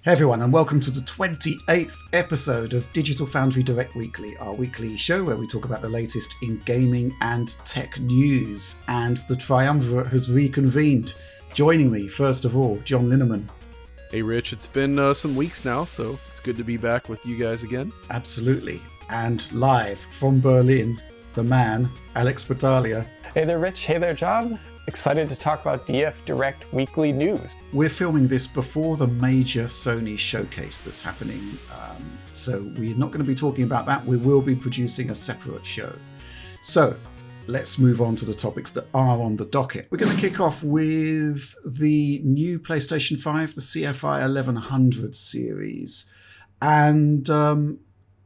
Hey everyone, and welcome to the 28th episode of Digital Foundry Direct Weekly, our weekly show where we talk about the latest in gaming and tech news. And the triumvirate has reconvened. Joining me, first of all, John Linneman. Hey Rich, it's been some weeks now, so it's good to be back with you guys again. Absolutely. And live from Berlin, the man, Alex Battaglia. Hey there, Rich. Hey there, John. Excited to talk about DF Direct Weekly News. We're filming this before the major Sony showcase that's happening, so we're not going to be talking about that. We will be producing a separate show. So let's move on to the topics that are on the docket. We're going to kick off with the new PlayStation 5, the CFI-1100 series, and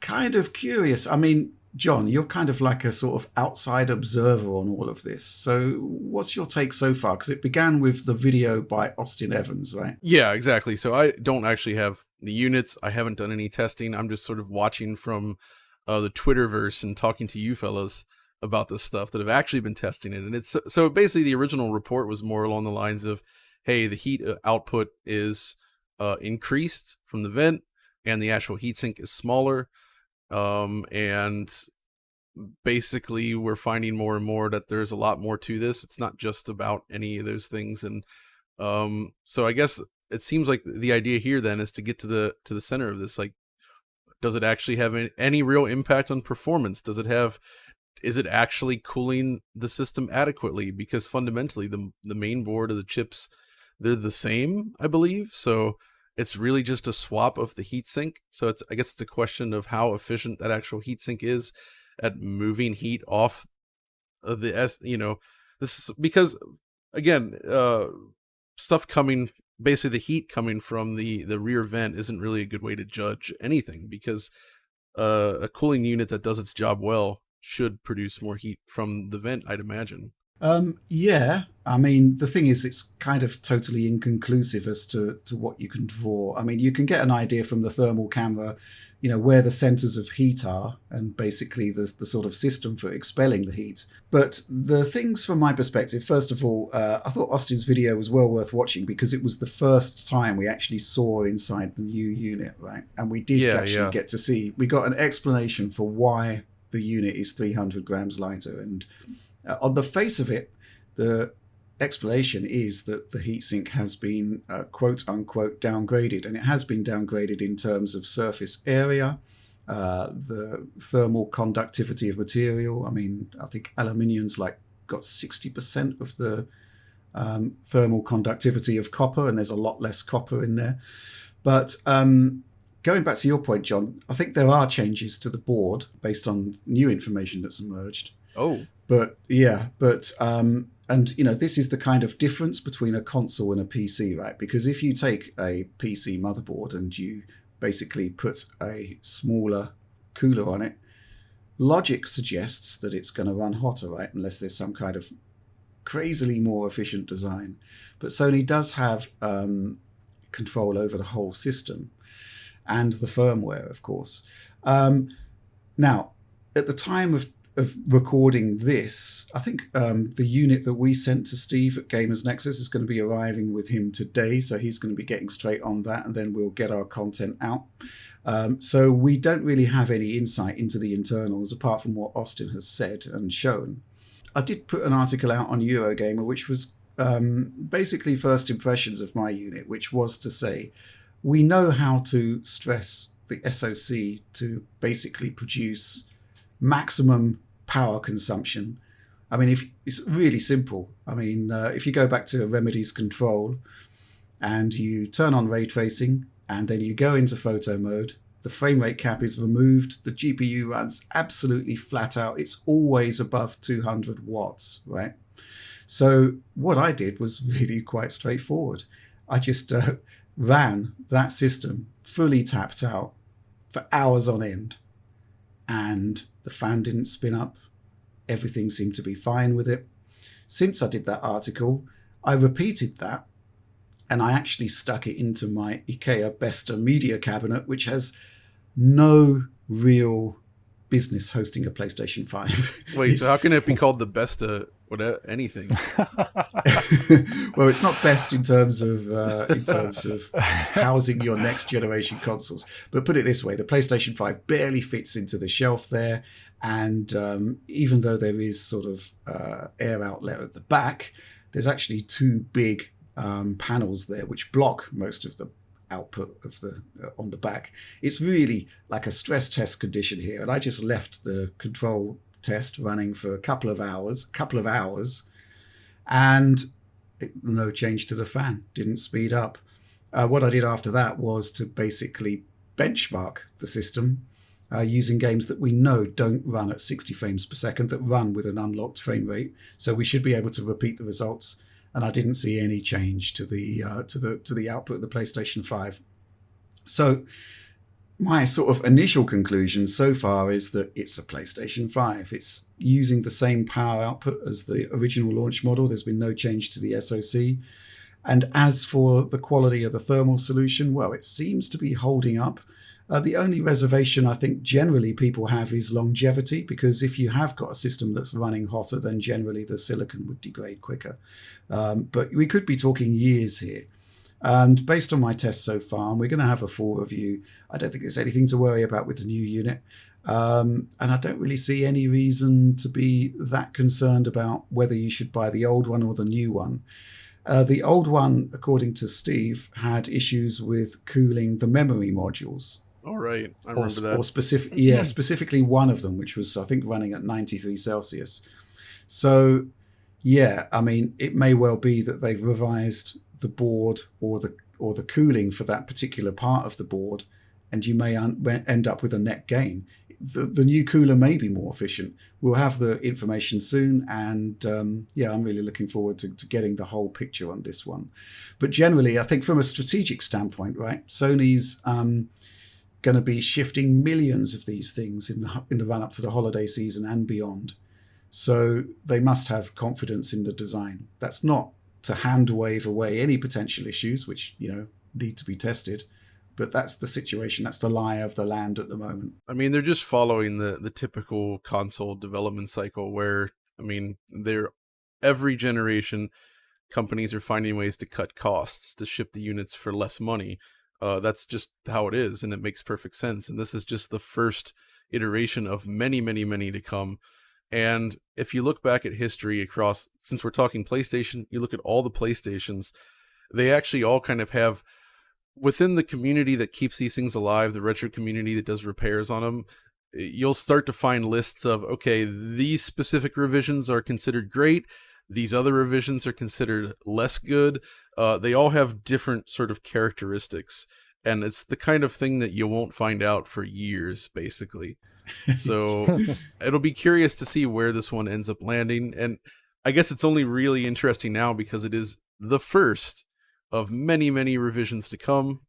kind of curious. I mean, John, you're kind of like a sort of outside observer on all of this. So what's your take so far? Because it began with the video by Austin Evans, right? Yeah, exactly. So I don't actually have the units. I haven't done any testing. I'm just sort of watching from the Twitterverse and talking to you fellas about this stuff that have actually been testing it. And it's so basically the original report was more along the lines of, hey, the heat output is increased from the vent and the actual heatsink is smaller. And basically we're finding more and more that there's a lot more to this. It's not just about any of those things. And, so I guess it seems like the idea here then is to get to the center of this. Like, does it actually have any real impact on performance? Is it actually cooling the system adequately? Because fundamentally the main board of the chips, they're the same, I believe. So it's really just a swap of the heatsink. So I guess it's a question of how efficient that actual heatsink is at moving heat off of this is because, again, stuff coming, basically the heat coming from the rear vent isn't really a good way to judge anything, because a cooling unit that does its job well should produce more heat from the vent, I'd imagine. Yeah, I mean, the thing is, it's kind of totally inconclusive as to what you can draw. I mean, you can get an idea from the thermal camera, where the centers of heat are, and basically the sort of system for expelling the heat. But the things from my perspective, first of all, I thought Austin's video was well worth watching because it was the first time we actually saw inside the new unit, right? And we did get to see, we got an explanation for why the unit is 300 grams lighter. And on the face of it, the explanation is that the heatsink has been quote unquote downgraded, and it has been downgraded in terms of surface area, the thermal conductivity of material. I mean, I think aluminium's got 60% of the thermal conductivity of copper, and there's a lot less copper in there. But going back to your point, John, I think there are changes to the board based on new information that's emerged. Oh. But this is the kind of difference between a console and a PC, right? Because if you take a PC motherboard and you basically put a smaller cooler on it, logic suggests that it's going to run hotter, right? Unless there's some kind of crazily more efficient design. But Sony does have control over the whole system and the firmware, of course. Now, at the time of recording this, I think the unit that we sent to Steve at Gamers Nexus is going to be arriving with him today, so he's going to be getting straight on that, and then we'll get our content out. So we don't really have any insight into the internals apart from what Austin has said and shown. I did put an article out on Eurogamer, which was basically first impressions of my unit, which was to say, we know how to stress the SoC to basically produce maximum power consumption. I mean, if it's really simple. I mean, if you go back to Remedy's control and you turn on ray tracing and then you go into photo mode, the frame rate cap is removed. The GPU runs absolutely flat out. It's always above 200 watts, right? So what I did was really quite straightforward. I just ran that system fully tapped out for hours on end. And the fan didn't spin up. Everything seemed to be fine with it. Since I did that article, I repeated that, and I actually stuck it into my IKEA Besta media cabinet, which has no real business hosting a PlayStation 5. Wait, so how can it be called the Besta anything. Well, it's not best in terms of housing your next generation consoles. But put it this way, the PlayStation 5 barely fits into the shelf there. And even though there is sort of air outlet at the back, there's actually two big panels there which block most of the output of the on the back. It's really like a stress test condition here. And I just left the control test running for a couple of hours, and no change to the fan, didn't speed up. What I did after that was to basically benchmark the system using games that we know don't run at 60 frames per second, that run with an unlocked frame rate. So we should be able to repeat the results. And I didn't see any change to the output of the PlayStation 5. So my sort of initial conclusion so far is that it's a PlayStation 5. It's using the same power output as the original launch model. There's been no change to the SoC. And as for the quality of the thermal solution, well, it seems to be holding up. The only reservation I think generally people have is longevity, because if you have got a system that's running hotter, then generally the silicon would degrade quicker. But we could be talking years here. And based on my tests so far, and we're going to have a full review, I don't think there's anything to worry about with the new unit. And I don't really see any reason to be that concerned about whether you should buy the old one or the new one. The old one, according to Steve, had issues with cooling the memory modules. All right, I remember that. Or specifically one of them, which was, I think, running at 93 Celsius. So, yeah, I mean, it may well be that they've revised the board or the cooling for that particular part of the board, and you may end up with a net gain. The new cooler may be more efficient. We'll have the information soon, and I'm really looking forward to getting the whole picture on this one. But generally, I think from a strategic standpoint, right, Sony's going to be shifting millions of these things in the run-up to the holiday season and beyond. So they must have confidence in the design. That's not to hand wave away any potential issues, which, need to be tested. But that's the situation. That's the lie of the land at the moment. I mean, they're just following the typical console development cycle where, every generation, companies are finding ways to cut costs, to ship the units for less money. That's just how it is, and it makes perfect sense. And this is just the first iteration of many, many, many to come. And if you look back at history across, since we're talking PlayStation, you look at all the PlayStations, they actually all kind of have, within the community that keeps these things alive, the retro community that does repairs on them, you'll start to find lists of, okay, these specific revisions are considered great, these other revisions are considered less good. They all have different sort of characteristics, and it's the kind of thing that you won't find out for years, basically. So it'll be curious to see where this one ends up landing. And I guess it's only really interesting now because it is the first of many, many revisions to come.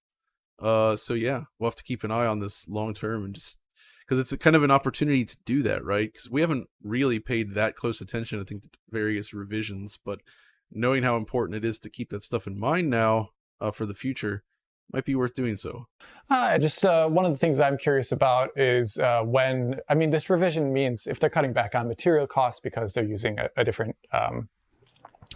So yeah, we'll have to keep an eye on this long term, and just because it's a kind of an opportunity to do that, right? Because we haven't really paid that close attention, I think, to various revisions, but knowing how important it is to keep that stuff in mind now for the future might be worth doing so. Just one of the things I'm curious about is this revision means if they're cutting back on material costs because they're using a different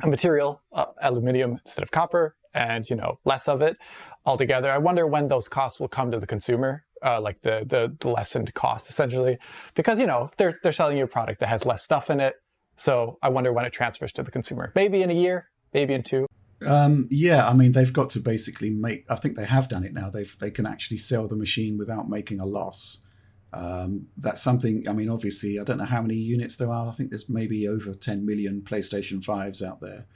material, aluminum instead of copper, and less of it altogether. I wonder when those costs will come to the consumer, like the lessened cost essentially, because they're selling you a product that has less stuff in it. So I wonder when it transfers to the consumer. Maybe in a year, maybe in 2. They've got to basically I think they have done it now. They can actually sell the machine without making a loss. That's something, obviously, I don't know how many units there are. I think there's maybe over 10 million PlayStation 5s out there.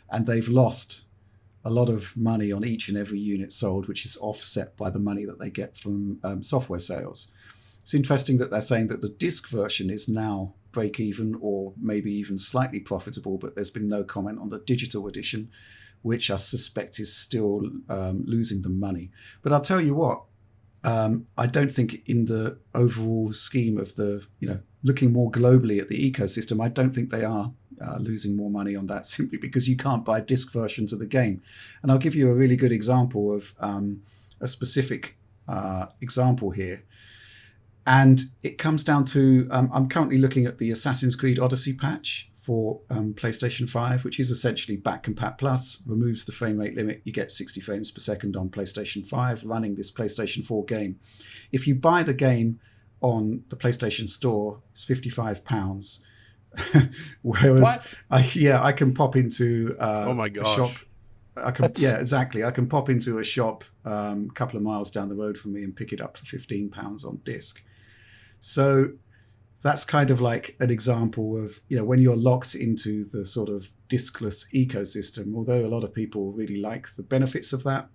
And they've lost a lot of money on each and every unit sold, which is offset by the money that they get from software sales. It's interesting that they're saying that the disc version is now break even or maybe even slightly profitable, but there's been no comment on the digital edition, which I suspect is still losing them money. But I'll tell you what, I don't think in the overall scheme of looking more globally at the ecosystem, I don't think they are losing more money on that, simply because you can't buy disc versions of the game. And I'll give you a really good example of a specific example here. And it comes down to, I'm currently looking at the Assassin's Creed Odyssey patch for PlayStation 5, which is essentially Back Compat Plus, removes the frame rate limit. You get 60 frames per second on PlayStation 5 running this PlayStation 4 game. If you buy the game on the PlayStation Store, it's £55. Whereas I can pop into oh my gosh. a shop. I can pop into a shop a couple of miles down the road from me and pick it up for £15 on disc. So that's kind of like an example of, when you're locked into the sort of diskless ecosystem, although a lot of people really like the benefits of that,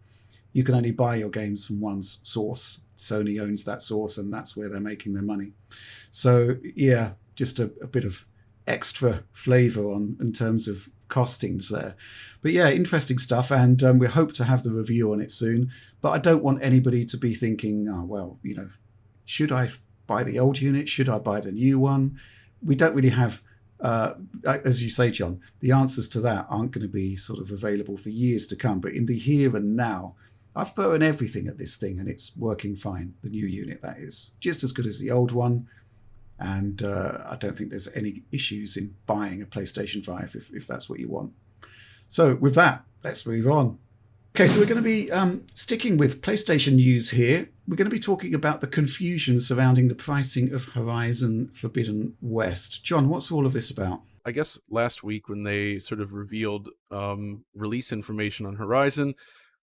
you can only buy your games from one source. Sony owns that source, and that's where they're making their money. So yeah, just a bit of extra flavor in terms of costings there. But yeah, interesting stuff, and we hope to have the review on it soon. But I don't want anybody to be thinking, should I buy the old unit? Should I buy the new one? We don't really have, as you say, John, the answers to that aren't going to be sort of available for years to come. But in the here and now, I've thrown everything at this thing and it's working fine. The new unit, that is, just as good as the old one. And I don't think there's any issues in buying a PlayStation 5 if that's what you want. So with that, let's move on. Okay, so we're going to be sticking with PlayStation news here. We're going to be talking about the confusion surrounding the pricing of Horizon Forbidden West. John, what's all of this about? I guess last week when they sort of revealed release information on Horizon,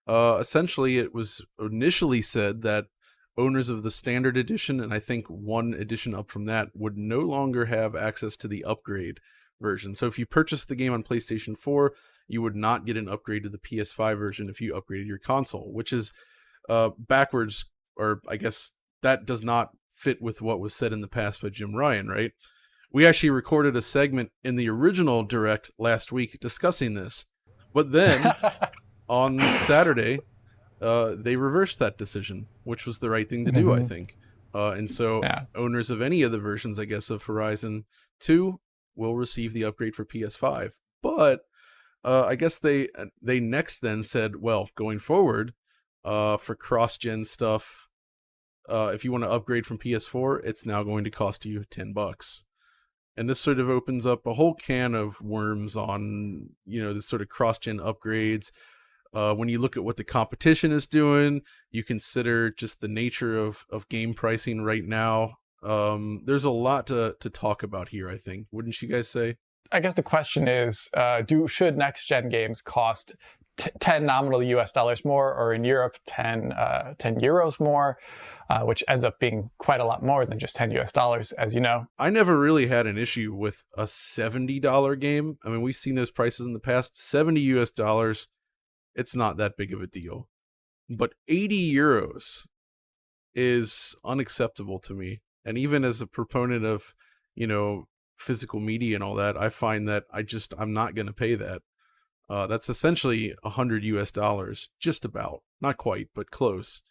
essentially it was initially said that owners of the standard edition, and I think one edition up from that, would no longer have access to the upgrade version. So if you purchased the game on PlayStation 4, you would not get an upgrade to the PS5 version if you upgraded your console, which is backwards, or I guess that does not fit with what was said in the past by Jim Ryan, right? We actually recorded a segment in the original Direct last week discussing this, but then on Saturday, they reversed that decision, which was the right thing to do, I think. And so owners of any of the versions, I guess, of Horizon 2 will receive the upgrade for PS5. But I guess they next then said, well, going forward, for cross-gen stuff, if you want to upgrade from PS4, it's now going to cost you $10. And this sort of opens up a whole can of worms on, this sort of cross-gen upgrades. When you look at what the competition is doing, you consider just the nature of game pricing right now. There's a lot to talk about here, I think. Wouldn't you guys say? I guess the question is, should next-gen games cost 10 nominal US dollars more, or in Europe 10 euros more, which ends up being quite a lot more than just 10 US dollars, as you know. I never really had an issue with a $70 game. I mean, we've seen those prices in the past. 70 US dollars, it's not that big of a deal. But 80 euros is unacceptable to me. And even as a proponent of, physical media and all that, I find that I'm not going to pay that. That's essentially 100 US dollars, just about, not quite, but close.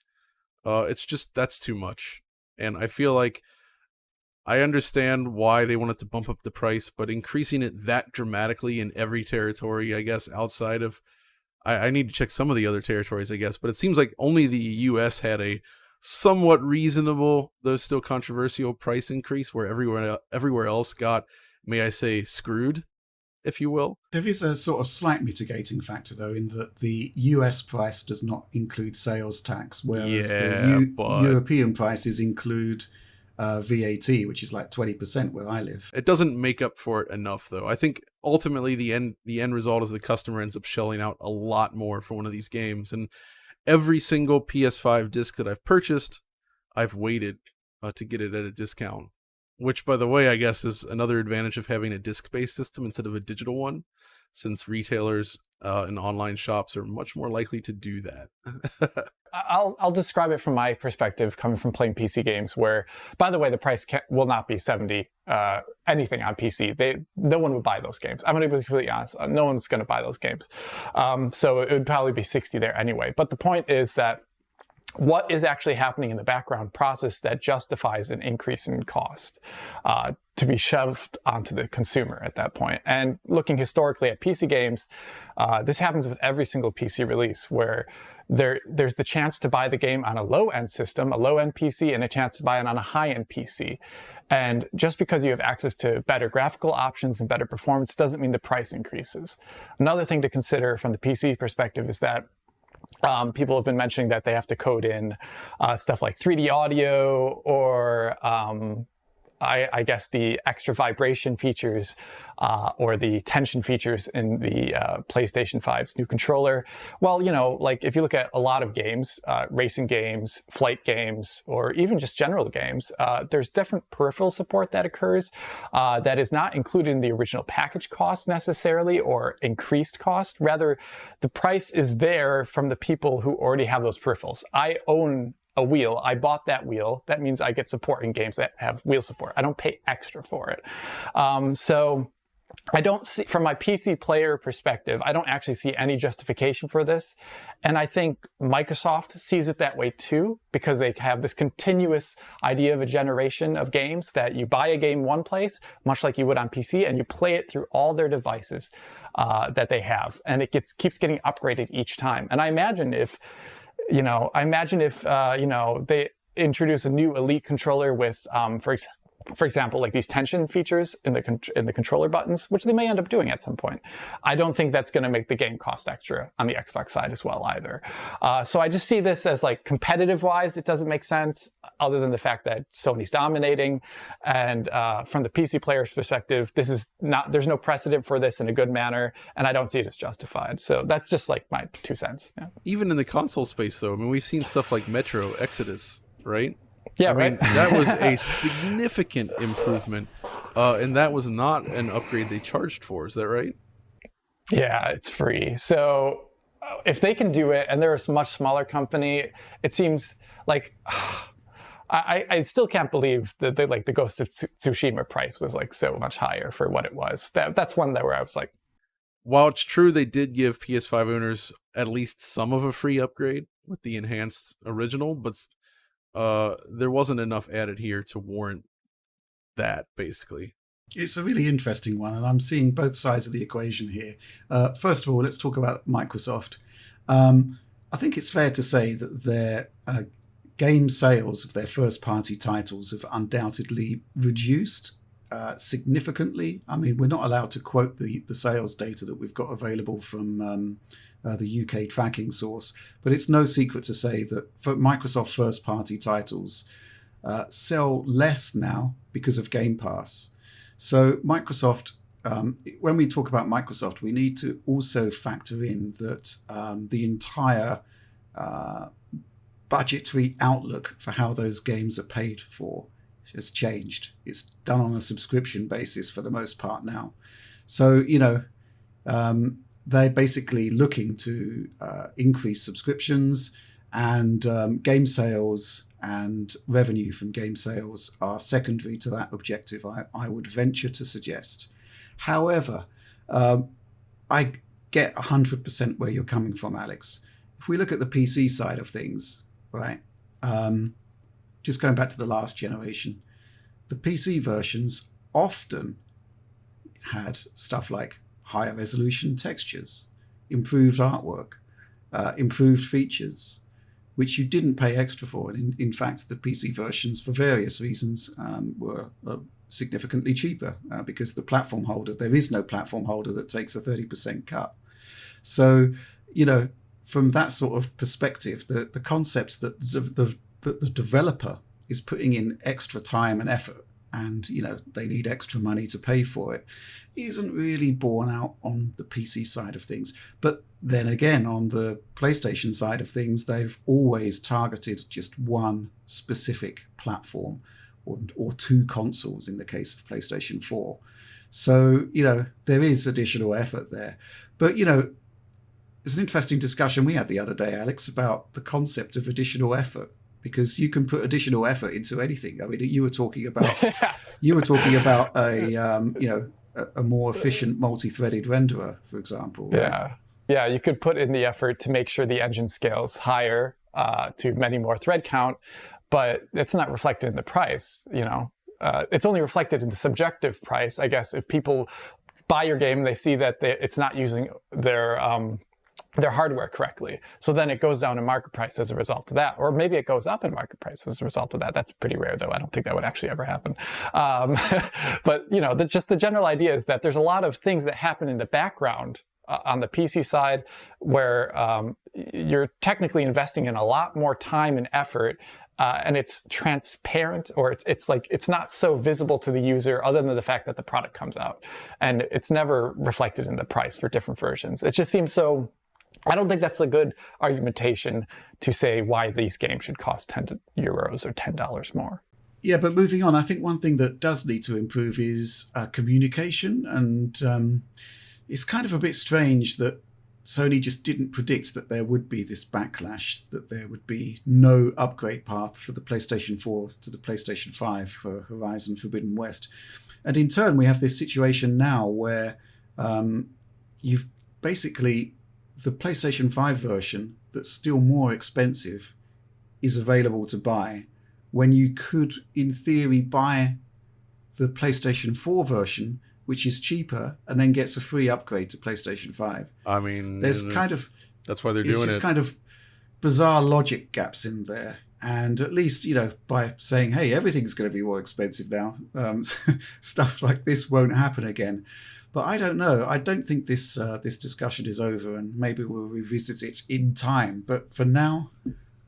That's too much. And I feel like I understand why they wanted to bump up the price, but increasing it that dramatically in every territory, I guess, outside of, I need to check some of the other territories, I guess, but it seems like only the US had a somewhat reasonable, though still controversial, price increase, where everywhere else got, may I say, screwed, if you will. There is a sort of slight mitigating factor, though, in that the US price does not include sales tax, whereas the European prices include VAT, which is like 20% where I live. It doesn't make up for it enough, though. I think ultimately the end result is the customer ends up shelling out a lot more for one of these games. And every single PS5 disc that I've purchased, I've waited to get it at a discount. Which, by the way, I guess is another advantage of having a disc-based system instead of a digital one, since retailers and online shops are much more likely to do that. I'll describe it from my perspective, coming from playing PC games, where, by the way, the price will not be 70 anything on PC. No one would buy those games. I'm going to be completely honest. No one's going to buy those games. So it would probably be 60 there anyway. But the point is that what is actually happening in the background process that justifies an increase in cost to be shoved onto the consumer at that point. And looking historically at PC games, this happens with every single PC release, where there's the chance to buy the game on a low-end system, a low-end PC, and a chance to buy it on a high-end PC. And just because you have access to better graphical options and better performance doesn't mean the price increases. Another thing to consider from the PC perspective is that people have been mentioning that they have to code in stuff like 3D audio, or I guess the extra vibration features or the tension features in the PlayStation 5's new controller. Well, you know, like if you look at a lot of games, racing games, flight games, or even just general games, there's different peripheral support that occurs that is not included in the original package cost necessarily, or increased cost. Rather, the price is there from the people who already have those peripherals. I own a wheel. I bought that wheel. That means I get support in games that have wheel support. I don't pay extra for it. So I don't see, from my PC player perspective, I don't actually see any justification for this. And I think Microsoft sees it that way too, because they have this continuous idea of a generation of games that you buy a game one place, much like you would on PC, and you play it through all their devices that they have. And it keeps getting upgraded each time. And I imagine if they introduce a new Elite controller with, for example, like these tension features in the controller buttons, which they may end up doing at some point. I don't think that's going to make the game cost extra on the Xbox side as well either. So I just see this as, like, competitive-wise, it doesn't make sense, other than the fact that Sony's dominating. And from the PC player's perspective, there's no precedent for this in a good manner, and I don't see it as justified. So that's just like my 2 cents. Yeah. Even in the console space, though, I mean, we've seen stuff like Metro Exodus, right? Yeah, I mean, that was a significant improvement, and that was not an upgrade they charged for. Is that right? Yeah, it's free. So if they can do it, and they're a much smaller company, it seems like I still can't believe that the Ghost of Tsushima price was like so much higher for what it was. That's one where I was like, while it's true they did give PS5 owners at least some of a free upgrade with the enhanced original, but there wasn't enough added here to warrant that, basically. It's a really interesting one, and I'm seeing both sides of the equation here. First of all, let's talk about Microsoft. I think it's fair to say that their game sales of their first-party titles have undoubtedly reduced significantly. I mean, we're not allowed to quote the sales data that we've got available from the UK tracking source, but it's no secret to say that for Microsoft first-party titles sell less now because of Game Pass. So Microsoft, when we talk about Microsoft, we need to also factor in that the entire budgetary outlook for how those games are paid for has changed. It's done on a subscription basis for the most part now. So, they're basically looking to increase subscriptions, and game sales and revenue from game sales are secondary to that objective, I would venture to suggest. However, I get 100% where you're coming from, Alex. If we look at the PC side of things, right, just going back to the last generation, the PC versions often had stuff like higher resolution textures, improved artwork, improved features, which you didn't pay extra for. And in fact, the PC versions, for various reasons, were significantly cheaper because there is no platform holder that takes a 30% cut. So, from that sort of perspective, the concepts that the developer is putting in extra time and effort, and they need extra money to pay for it, isn't really borne out on the PC side of things. But then again, on the PlayStation side of things, they've always targeted just one specific platform or two consoles in the case of PlayStation 4. So, there is additional effort there. But, it's an interesting discussion we had the other day, Alex, about the concept of additional effort. Because you can put additional effort into anything. I mean, you were talking about a more efficient multi-threaded renderer, for example. Right? Yeah, you could put in the effort to make sure the engine scales higher to many more thread count, but it's not reflected in the price. It's only reflected in the subjective price, I guess. If people buy your game, they see that it's not using their hardware correctly. So then it goes down in market price as a result of that. Or maybe it goes up in market price as a result of that. That's pretty rare, though. I don't think that would actually ever happen. But, just the general idea is that there's a lot of things that happen in the background on the PC side where you're technically investing in a lot more time and effort, and it's transparent, or it's not so visible to the user other than the fact that the product comes out, and it's never reflected in the price for different versions. It just seems so. I don't think that's a good argumentation to say why these games should cost €10 or $10 more. Yeah, but moving on, I think one thing that does need to improve is communication, and it's kind of a bit strange that Sony just didn't predict that there would be this backlash, that there would be no upgrade path for the PlayStation 4 to the PlayStation 5 for Horizon Forbidden West. And in turn, we have this situation now where you've basically the PlayStation 5 version that's still more expensive is available to buy when you could, in theory, buy the PlayStation 4 version, which is cheaper, and then gets a free upgrade to PlayStation 5. I mean, that's why they're doing it. It's kind of bizarre logic gaps in there. And at least, by saying, hey, everything's going to be more expensive now, stuff like this won't happen again. But I don't know. I don't think this discussion is over, and maybe we'll revisit it in time. But for now,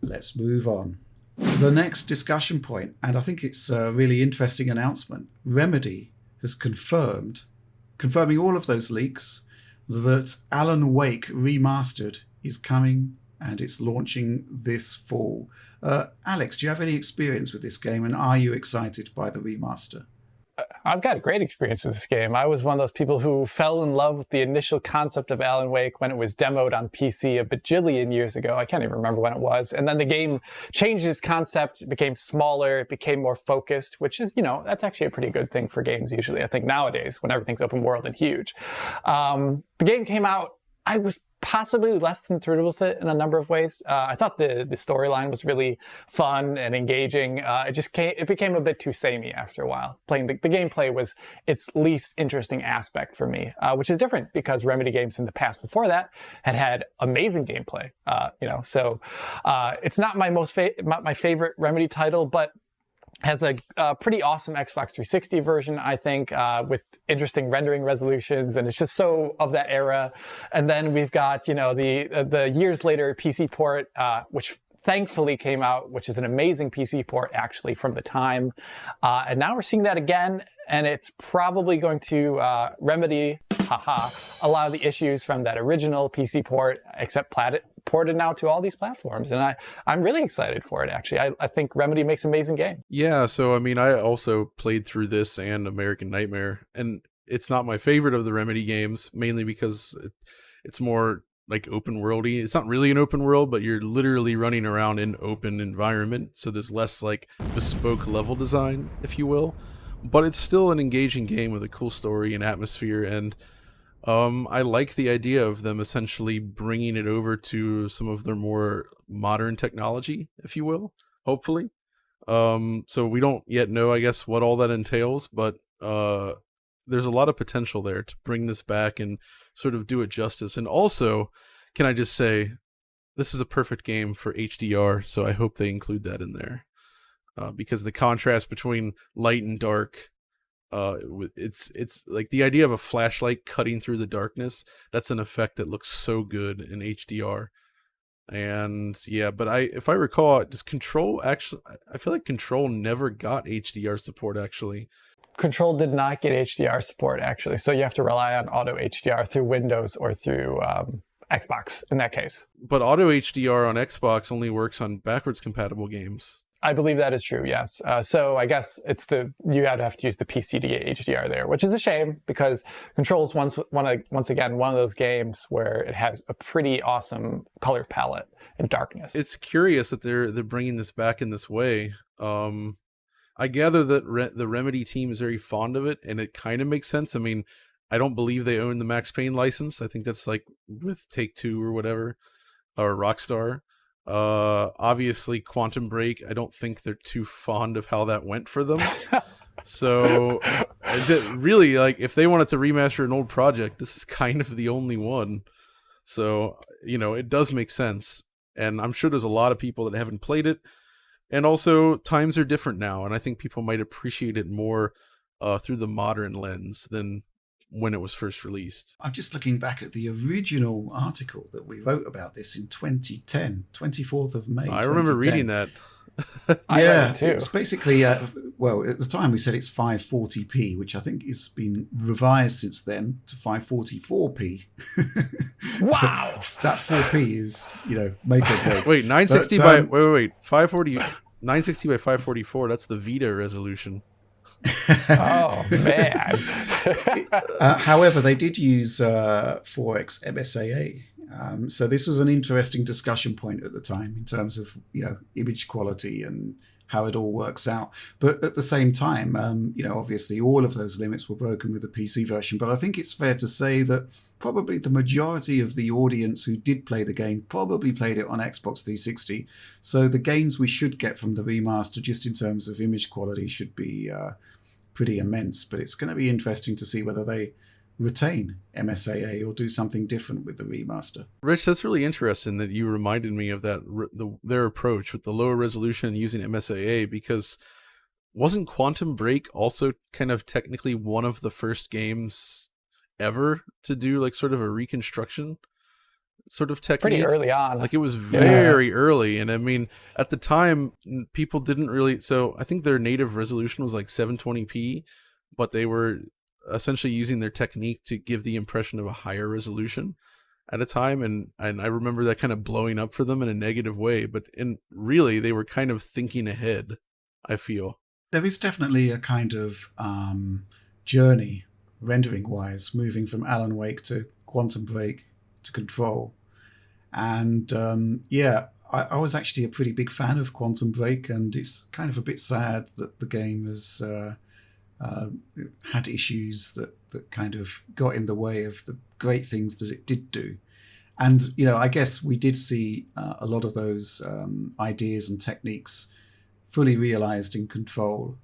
let's move on. The next discussion point, and I think it's a really interesting announcement. Remedy has confirming all of those leaks, that Alan Wake Remastered is coming and it's launching this fall. Alex, do you have any experience with this game, and are you excited by the remaster? I've got a great experience with this game. I was one of those people who fell in love with the initial concept of Alan Wake when it was demoed on PC a bajillion years ago. I can't even remember when it was. And then the game changed its concept. It became smaller. It became more focused, which is, that's actually a pretty good thing for games usually. I think nowadays, when everything's open world and huge. The game came out. I was possibly less than thrilled with it in a number of ways. I thought the storyline was really fun and engaging. It became a bit too samey after a while. Playing the gameplay was its least interesting aspect for me, which is different because Remedy games in the past before that had amazing gameplay. So it's not my favorite Remedy title, but has a pretty awesome Xbox 360 version, I think, with interesting rendering resolutions, and it's just so of that era. And then we've got, the years later PC port, which thankfully came out, which is an amazing PC port actually from the time. And now we're seeing that again, and it's probably going to remedy a lot of the issues from that original PC port, except ported now to all these platforms. And I'm really excited for it, actually. I think Remedy makes amazing games. Yeah, so I mean, I also played through this and American Nightmare, and it's not my favorite of the Remedy games, mainly because it's more like open worldy. It's not really an open world, but you're literally running around in open environment, so there's less like bespoke level design, if you will. But it's still an engaging game with a cool story and atmosphere, and I like the idea of them essentially bringing it over to some of their more modern technology, if you will, hopefully. So we don't yet know, I guess, what all that entails, but there's a lot of potential there to bring this back and sort of do it justice. And also, can I just say, this is a perfect game for HDR, so I hope they include that in there. Because the contrast between light and dark, it's like the idea of a flashlight cutting through the darkness. That's an effect that looks so good in HDR. And yeah, but if I recall, does Control actually? I feel like Control never got HDR support actually. Control did not get HDR support actually, so you have to rely on auto HDR through Windows or through Xbox in that case. But auto HDR on Xbox only works on backwards compatible games. I believe that is true, yes. So I guess you have to use the PC to get HDR there, which is a shame because Control is once again one of those games where it has a pretty awesome color palette in darkness. It's curious that they're bringing this back in this way. I gather that the Remedy team is very fond of it, and it kind of makes sense. I mean, I don't believe they own the Max Payne license. I think that's like with Take-Two or whatever, or Rockstar. Obviously, Quantum Break, I don't think they're too fond of how that went for them. So, really, like, if they wanted to remaster an old project, this is kind of the only one. So, it does make sense. And I'm sure there's a lot of people that haven't played it. And also, times are different now, and I think people might appreciate it more through the modern lens than when it was first released. I'm just looking back at the original article that we wrote about this in 2010, 24th of May. I remember reading that. I read it too. It's basically, well, at the time we said it's 540p, which I think has been revised since then to 544p. Wow. That 4p is, make or break. Wait, 960 by, wait, 540, 960 by 544, that's the Vita resolution. Oh, man. However, they did use 4x MSAA. So this was an interesting discussion point at the time in terms of, image quality and how it all works out. But at the same time, obviously all of those limits were broken with the PC version. But I think it's fair to say that probably the majority of the audience who did play the game probably played it on Xbox 360. So the gains we should get from the remaster, just in terms of image quality, should be pretty immense. But it's going to be interesting to see whether they retain MSAA or do something different with the remaster. Rich, that's really interesting that you reminded me of that their approach with the lower resolution and using MSAA, because wasn't Quantum Break also kind of technically one of the first games ever to do like sort of a reconstruction sort of technique? Pretty early on. Like, it was very early, and I mean, at the time people didn't really, so I think their native resolution was like 720p, but they were essentially using their technique to give the impression of a higher resolution at a time, and I remember that kind of blowing up for them in a negative way, but really they were kind of thinking ahead, I feel. There is definitely a kind of journey, rendering-wise, moving from Alan Wake to Quantum Break to Control. And I was actually a pretty big fan of Quantum Break, and it's kind of a bit sad that the game has had issues that kind of got in the way of the great things that it did do. And, I guess we did see a lot of those ideas and techniques fully realized in Control.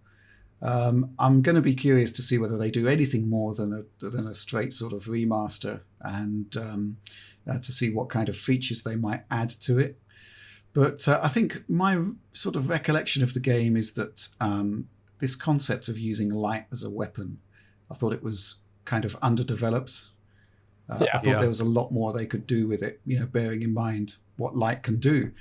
I'm going to be curious to see whether they do anything more than a straight sort of remaster, and to see what kind of features they might add to it. But I think my sort of recollection of the game is that this concept of using light as a weapon, I thought it was kind of underdeveloped. I thought there was a lot more they could do with it, bearing in mind what light can do.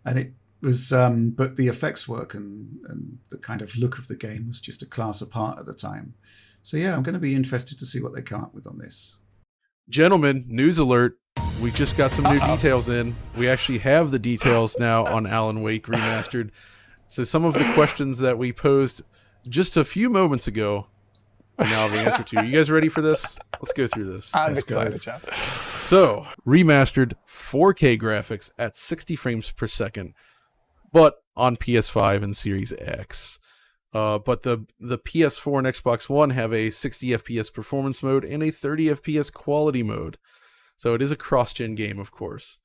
And it was, but the effects work and the kind of look of the game was just a class apart at the time. So I'm going to be interested to see what they come up with on this. Gentlemen, news alert. We just got some new details in. We actually have the details now on Alan Wake Remastered. So some of the questions that we posed just a few moments ago, we now have the answer to. You guys ready for this? Let's go through this. I'm excited, Jeff. So, remastered 4K graphics at 60 frames per second, but on PS5 and Series X. But the PS4 and Xbox One have a 60 FPS performance mode and a 30 FPS quality mode. So it is a cross-gen game, of course.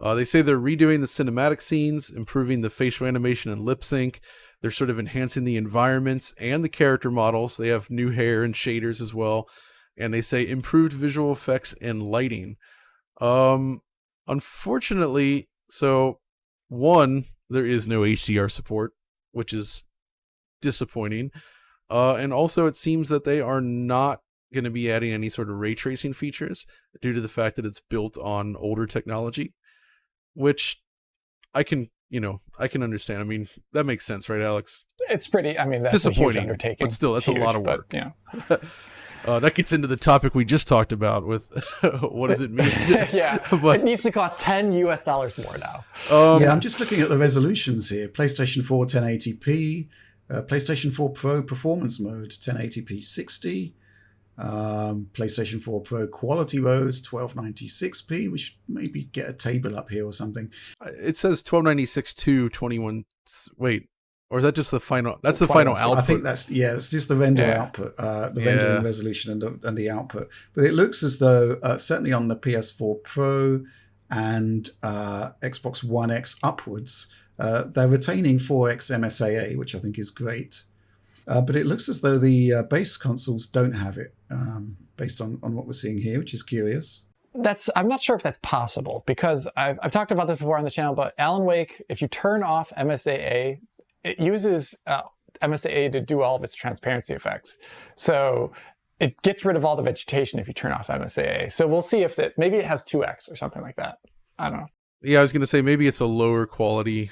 They say they're redoing the cinematic scenes, improving the facial animation and lip sync. They're sort of enhancing the environments and the character models. They have new hair and shaders as well. And they say improved visual effects and lighting. Unfortunately, so one, there is no HDR support, which is disappointing. And also it seems that they are not going to be adding any sort of ray tracing features due to the fact that it's built on older technology, which I can understand. I mean, that makes sense, right, Alex? It's pretty, that's disappointing, a huge undertaking. but still, that's a lot of work. But, that gets into the topic we just talked about with what does it mean? But it needs to cost $10 more now. I'm just looking at the resolutions here. PlayStation 4 1080p, PlayStation 4 Pro Performance Mode 1080p 60, PlayStation 4 Pro Quality Mode 1296p. We should maybe get a table up here or something. It says 1296 to 21. Wait, or is that just the final? That's the final output. I think it's just the render output, the rendering resolution and the output. But it looks as though certainly on the PS4 Pro and Xbox One X upwards, they're retaining 4X MSAA, which I think is great. But it looks as though the base consoles don't have it, based on what we're seeing here, which is curious. I'm not sure if that's possible, because I've talked about this before on the channel, but Alan Wake, if you turn off MSAA, it uses MSAA to do all of its transparency effects. So it gets rid of all the vegetation if you turn off MSAA. So we'll see if maybe it has 2X or something like that. I don't know. Yeah, I was going to say maybe it's a lower quality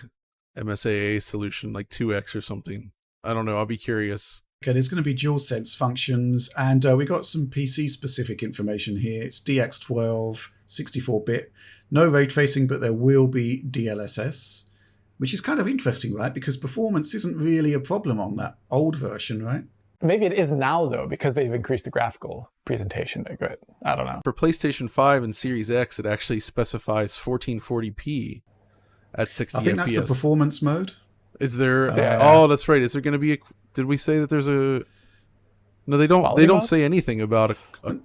MSAA solution, like 2X or something. I don't know. I'll be curious. Okay, there's going to be DualSense functions, and we got some PC-specific information here. It's DX12, 64-bit. No ray tracing, but there will be DLSS, which is kind of interesting, right? Because performance isn't really a problem on that old version, right? Maybe it is now, though, because they've increased the graphical presentation a bit. I don't know. For PlayStation 5 and Series X, it actually specifies 1440p at 60 FPS. I think that's the performance mode. Is there... Oh, that's right. Is there going to be a... Did we say that there's a... No, they don't. Quality they don't mode? Say anything about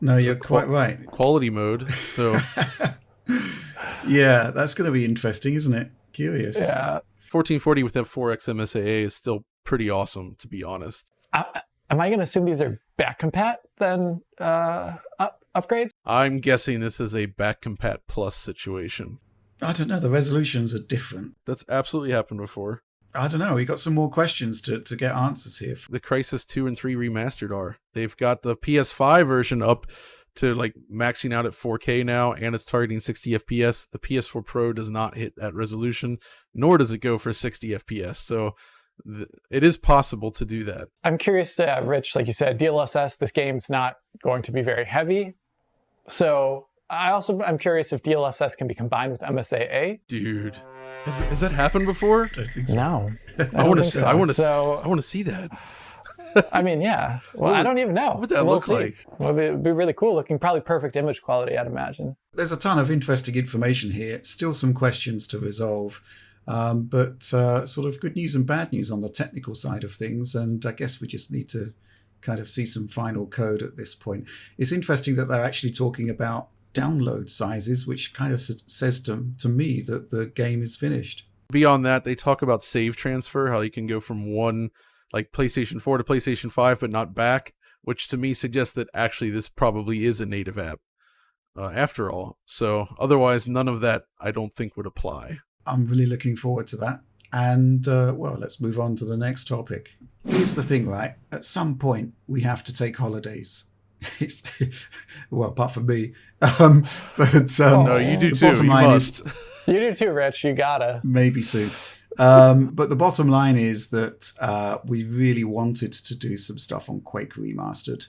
No, you're quite right. Quality mode. So... Yeah, that's going to be interesting, isn't it? Curious. Yeah. 1440 with that 4X MSAA is still pretty awesome, to be honest. Am I going to assume these are back compat then upgrades? I'm guessing this is a back compat plus situation. I don't know. The resolutions are different. That's absolutely happened before. I don't know. We got some more questions to get answers here. The Crysis 2 and 3 remastered are. They've got the PS5 version up to like maxing out at 4K now, and it's targeting 60 FPS. The PS4 Pro does not hit that resolution, nor does it go for 60 FPS. So it is possible to do that. I'm curious, Rich, like you said, DLSS, this game's not going to be very heavy. So I'm curious if DLSS can be combined with MSAA. Dude, has that happened before? I don't think so. No. I want to see that. I mean, yeah. Well, I don't even know. What would that look like? Well, it'd be really cool looking. Probably perfect image quality, I'd imagine. There's a ton of interesting information here. Still some questions to resolve. But sort of good news and bad news on the technical side of things. And I guess we just need to kind of see some final code at this point. It's interesting that they're actually talking about download sizes, which kind of says to me that the game is finished. Beyond that, they talk about save transfer, how you can go from one like PlayStation 4 to PlayStation 5, but not back, which to me suggests that actually this probably is a native app after all. So otherwise, none of that I don't think would apply. I'm really looking forward to that. And, well, let's move on to the next topic. Here's the thing, right? At some point, we have to take holidays. Well, apart from me. No, you do too. You must. You do too, Rich. You gotta. Maybe soon. But the bottom line is that we really wanted to do some stuff on Quake Remastered.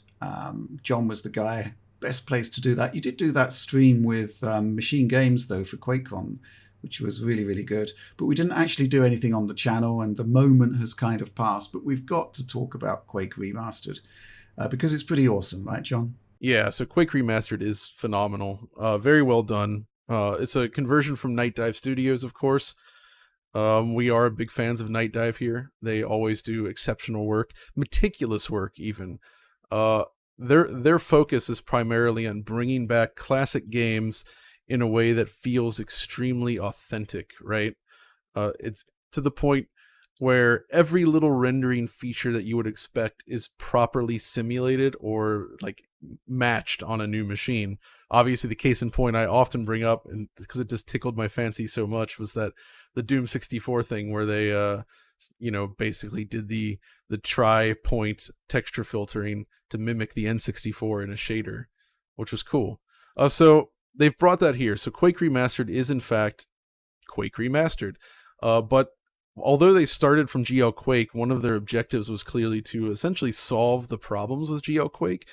John was the guy best placed to do that. You did do that stream with Machine Games, though, for QuakeCon, which was really, really good. But we didn't actually do anything on the channel, and the moment has kind of passed. But we've got to talk about Quake Remastered because it's pretty awesome, right, John? Yeah, so Quake Remastered is phenomenal. Very well done. It's a conversion from Night Dive Studios, of course. We are big fans of Night Dive here. They always do exceptional work, meticulous work even. Their focus is primarily on bringing back classic games in a way that feels extremely authentic, right? It's to the point where every little rendering feature that you would expect is properly simulated or like matched on a new machine. Obviously, the case in point I often bring up, and because it just tickled my fancy so much, was that the Doom 64 thing where they, basically did the tri-point texture filtering to mimic the N64 in a shader, which was cool. So they've brought that here. So Quake Remastered is in fact Quake Remastered, but although they started from GL Quake, one of their objectives was clearly to essentially solve the problems with GL Quake.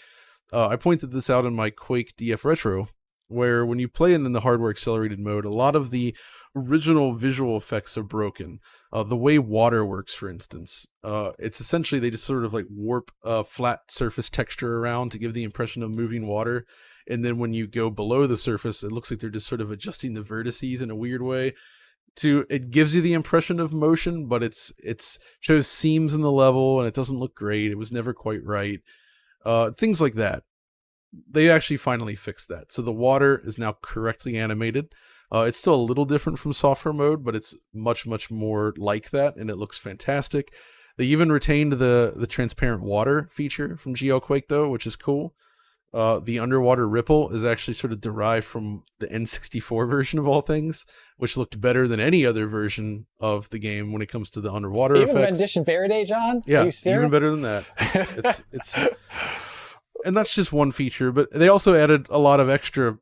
I pointed this out in my Quake DF Retro, where when you play in the hardware accelerated mode, a lot of the original visual effects are broken. The way water works, for instance, it's essentially they just sort of like warp a flat surface texture around to give the impression of moving water. And then when you go below the surface, it looks like they're just sort of adjusting the vertices in a weird way. It gives you the impression of motion, but it's shows seams in the level and it doesn't look great. It was never quite right. Things like that. They actually finally fixed that. So the water is now correctly animated. It's still a little different from software mode, but it's much, much more like that, and it looks fantastic. They even retained the transparent water feature from GL Quake, though, which is cool. The underwater ripple is actually sort of derived from the N64 version of all things, which looked better than any other version of the game when it comes to the underwater even effects. rendition Faraday, John? Yeah, Are you serious? even better than that. It's and that's just one feature, but they also added a lot of extra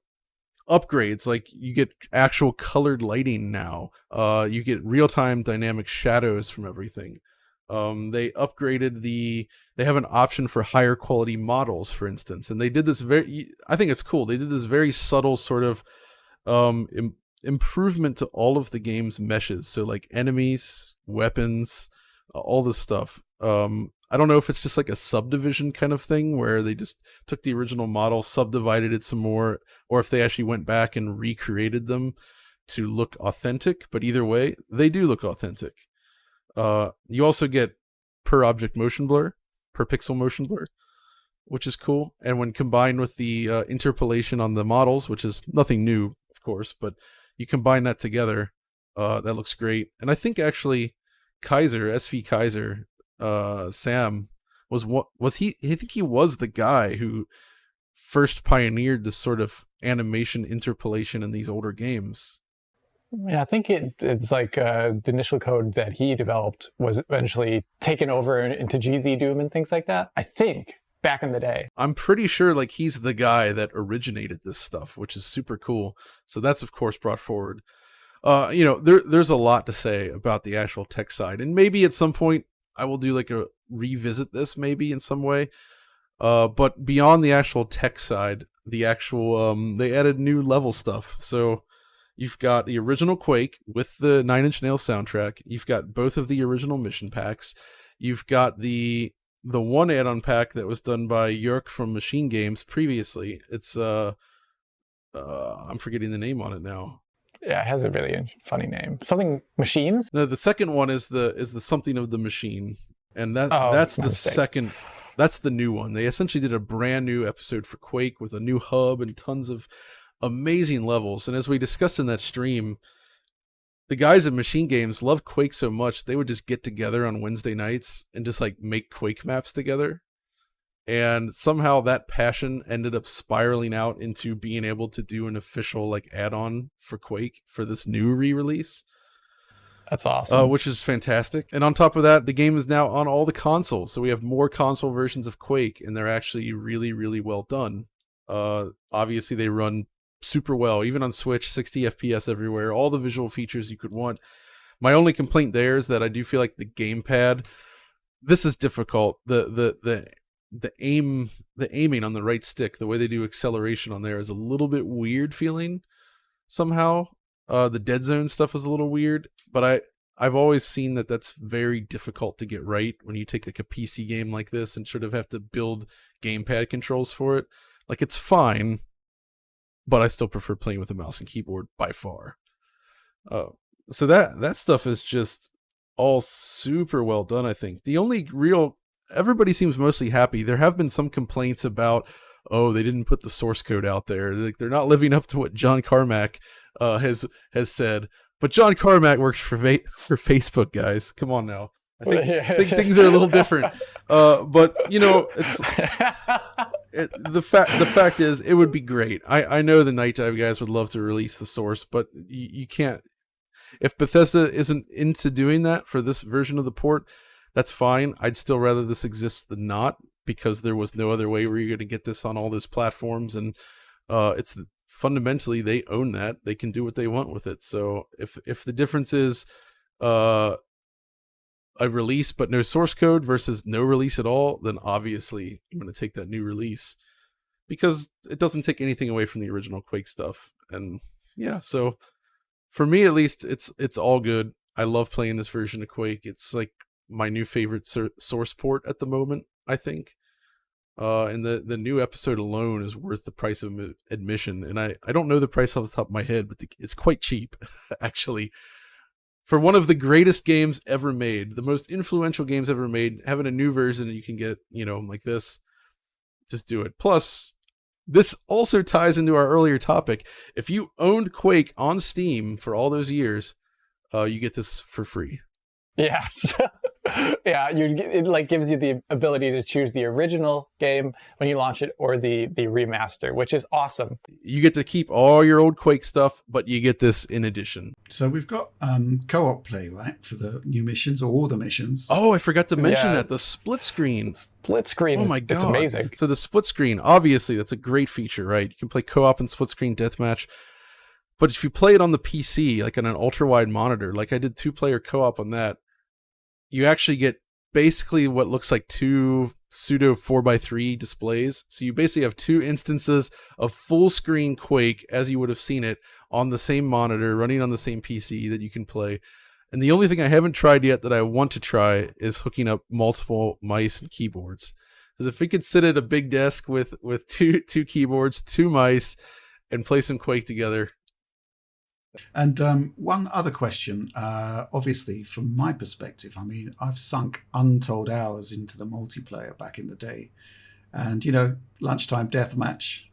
upgrades. Like you get actual colored lighting now. You get real-time dynamic shadows from everything. They upgraded they have an option for higher quality models, for instance, and they did this I think it's cool. They did this very subtle sort of improvement to all of the game's meshes. So like enemies, weapons, all this stuff. I don't know if it's just like a subdivision kind of thing where they just took the original model, subdivided it some more, or if they actually went back and recreated them to look authentic. But either way, they do look authentic. You also get per object motion blur, per pixel motion blur, which is cool. And when combined with the interpolation on the models, which is nothing new, of course, but you combine that together, that looks great. And I think actually Kaiser, SV Kaiser, Sam was he? I think he was the guy who first pioneered this sort of animation interpolation in these older games. Yeah, I think it's like the initial code that he developed was eventually taken over into GZ Doom and things like that. I think back in the day. I'm pretty sure like he's the guy that originated this stuff, which is super cool. So that's of course brought forward. There's a lot to say about the actual tech side, and maybe at some point I will do like a revisit this maybe in some way. But beyond the actual tech side, the actual they added new level stuff. So you've got the original Quake with the 9 Inch Nails soundtrack. You've got both of the original mission packs. You've got the one add-on pack that was done by Jörg from Machine Games previously. It's I'm forgetting the name on it now. Yeah, it has a really funny name. Something Machines? No, the second one is the something of the machine, and that's the second. That's the new one. They essentially did a brand new episode for Quake with a new hub and tons of amazing levels. And as we discussed in that stream, the guys at Machine Games loved Quake so much they would just get together on Wednesday nights and just like make Quake maps together. And somehow that passion ended up spiraling out into being able to do an official like add-on for Quake for this new re-release. That's awesome. Which is fantastic. And on top of that, the game is now on all the consoles. So we have more console versions of Quake, and they're actually really, really well done. Obviously, they run super well, even on Switch, 60 FPS everywhere, all the visual features you could want. My only complaint there is that I do feel like the gamepad, this is difficult. The aiming on the right stick, the way they do acceleration on there is a little bit weird feeling somehow. The dead zone stuff is a little weird, but I've always seen that that's very difficult to get right when you take like a PC game like this and sort of have to build gamepad controls for it. Like it's fine, but I still prefer playing with a mouse and keyboard by far. So that stuff is just all super well done, I think. The only real, everybody seems mostly happy. There have been some complaints about, oh, they didn't put the source code out there. Like they're not living up to what John Carmack has said. But John Carmack works for Facebook, guys. Come on now. I think things are a little different. But you know, the fact is, it would be great. I know the Night Dive guys would love to release the source, but you can't. If Bethesda isn't into doing that for this version of the port, that's fine. I'd still rather this exists than not, because there was no other way where you're going to get this on all those platforms, and it's fundamentally they own that. They can do what they want with it. So if the difference is a release but no source code versus no release at all, then obviously I'm going to take that new release, because it doesn't take anything away from the original Quake stuff. And yeah, so for me at least, it's all good. I love playing this version of Quake. It's like my new favorite source port at the moment, I think. And the new episode alone is worth the price of admission. And I don't know the price off the top of my head, but it's quite cheap, actually. For one of the greatest games ever made, the most influential games ever made, having a new version that you can get, like this, just do it. Plus, This also ties into our earlier topic. If you owned Quake on Steam for all those years, you get this for free. Yes. Yeah, it like gives you the ability to choose the original game when you launch it or the remaster, which is awesome. You get to keep all your old Quake stuff, but you get this in addition. So we've got co-op play, right, for the new missions or all the missions. Oh, I forgot to mention that. The split screen. Split screen. Oh my God. It's amazing. So the split screen, obviously, that's a great feature, right? You can play co-op and split screen deathmatch. But if you play it on the PC, like on an ultra-wide monitor, like I did 2-player co-op on that, you actually get basically what looks like 2 pseudo 4x3 displays. So you basically have 2 instances of full screen Quake as you would have seen it on the same monitor, running on the same PC that you can play. And the only thing I haven't tried yet that I want to try is hooking up multiple mice and keyboards. Because if we could sit at a big desk with two keyboards, 2 mice, and play some Quake together. And one other question, obviously, from my perspective, I mean, I've sunk untold hours into the multiplayer back in the day. And, lunchtime deathmatch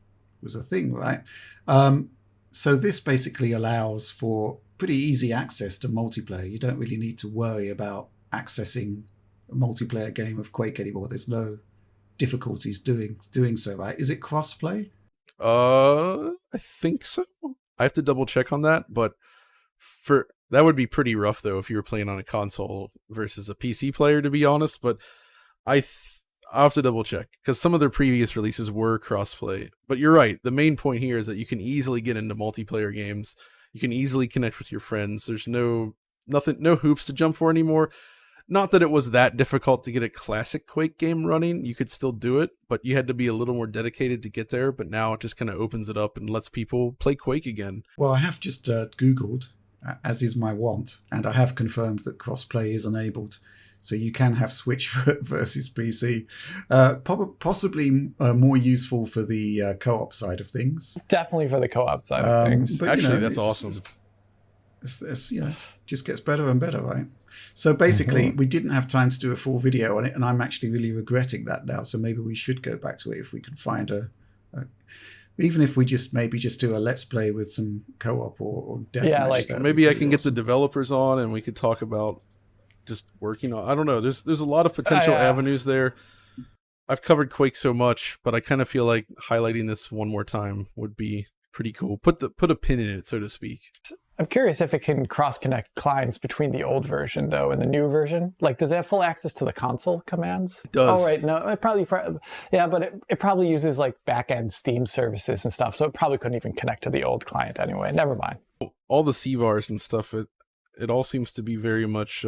was a thing, right? So this basically allows for pretty easy access to multiplayer. You don't really need to worry about accessing a multiplayer game of Quake anymore. There's no difficulties doing so, right? Is it crossplay? I think so. I have to double check on that, but that would be pretty rough though if you were playing on a console versus a PC player, to be honest. But I'll have to double check because some of their previous releases were crossplay. But you're right. The main point here is that you can easily get into multiplayer games. You can easily connect with your friends. There's no hoops to jump for anymore. Not that it was that difficult to get a classic Quake game running. You could still do it, but you had to be a little more dedicated to get there. But now it just kind of opens it up and lets people play Quake again. Well, I have just Googled, as is my wont, and I have confirmed that crossplay is enabled. So you can have Switch versus PC. Possibly more useful for the co-op side of things. Definitely for the co-op side of things. But, actually, that's awesome. It's just gets better and better, right? So basically, we didn't have time to do a full video on it, and I'm actually really regretting that now. So maybe we should go back to it if we can find even if we just do a let's play with some co-op or deathmatch. Maybe I can get the developers on, and we could talk about just working on. I don't know. There's a lot of potential avenues there. I've covered Quake so much, but I kind of feel like highlighting this one more time would be pretty cool. Put a pin in it, so to speak. I'm curious if it can cross-connect clients between the old version, though, and the new version. Like, does it have full access to the console commands? It does. Oh, right. No, it probably yeah, but it probably uses, like, back-end Steam services and stuff, so it probably couldn't even connect to the old client anyway. Never mind. All the CVARs and stuff, it all seems to be very much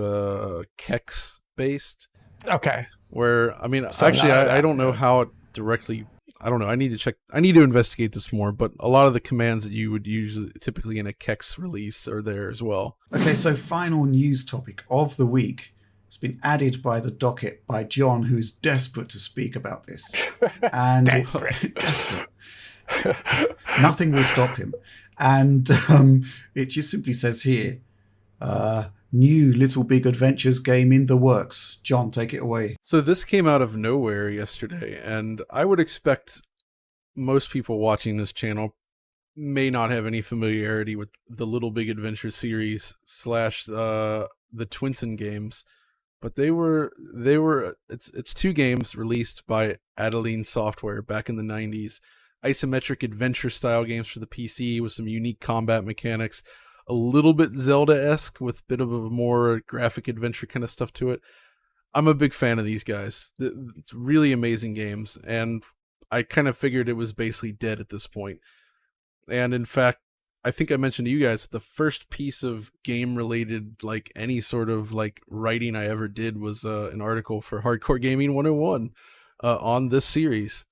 Kex-based. Okay. Where, I mean, so actually, I don't know how it directly... I don't know. I need to check. I need to investigate this more. But a lot of the commands that you would use typically in a Kex release are there as well. Okay, so final news topic of the week. It's been added by the docket by John, who's desperate to speak about this. And Desperate. It's desperate. Nothing will stop him. And it just simply says here, new Little Big Adventures game in the works. John, take it away. So this came out of nowhere yesterday, and I would expect most people watching this channel may not have any familiarity with the Little Big Adventures series / the Twinsen games, but it's 2 games released by Adeline Software back in the 90s. Isometric adventure style games for the PC with some unique combat mechanics. A little bit Zelda-esque with a bit of a more graphic adventure kind of stuff to it. I'm a big fan of these guys. It's really amazing games, and I kind of figured it was basically dead at this point. And in fact, I think I mentioned to you guys the first piece of game-related, like any sort of like writing I ever did was an article for Hardcore Gaming 101 on this series.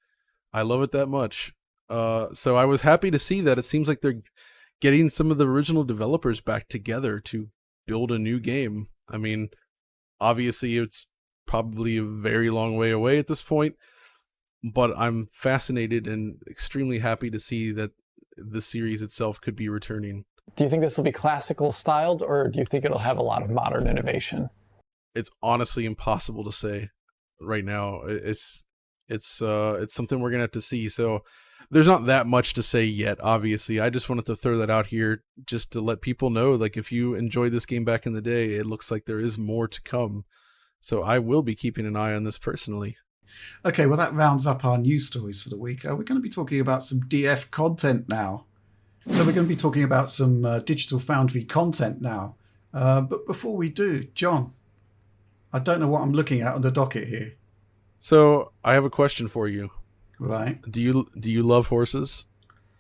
I love it that much. So I was happy to see that it seems like they're getting some of the original developers back together to build a new game. I mean, obviously it's probably a very long way away at this point, but I'm fascinated and extremely happy to see that the series itself could be returning. Do you think this will be classical styled, or do you think it'll have a lot of modern innovation? It's honestly impossible to say right now. It's something we're gonna have to see. So there's not that much to say yet, obviously. I just wanted to throw that out here just to let people know, like, if you enjoyed this game back in the day, it looks like there is more to come. So I will be keeping an eye on this personally. Okay, well, that rounds up our news stories for the week. We're going to be talking about some DF content now. So we're going to be talking about some Digital Foundry content now. But before we do, John, I don't know what I'm looking at on the docket here. So I have a question for you. Right. Do you love horses?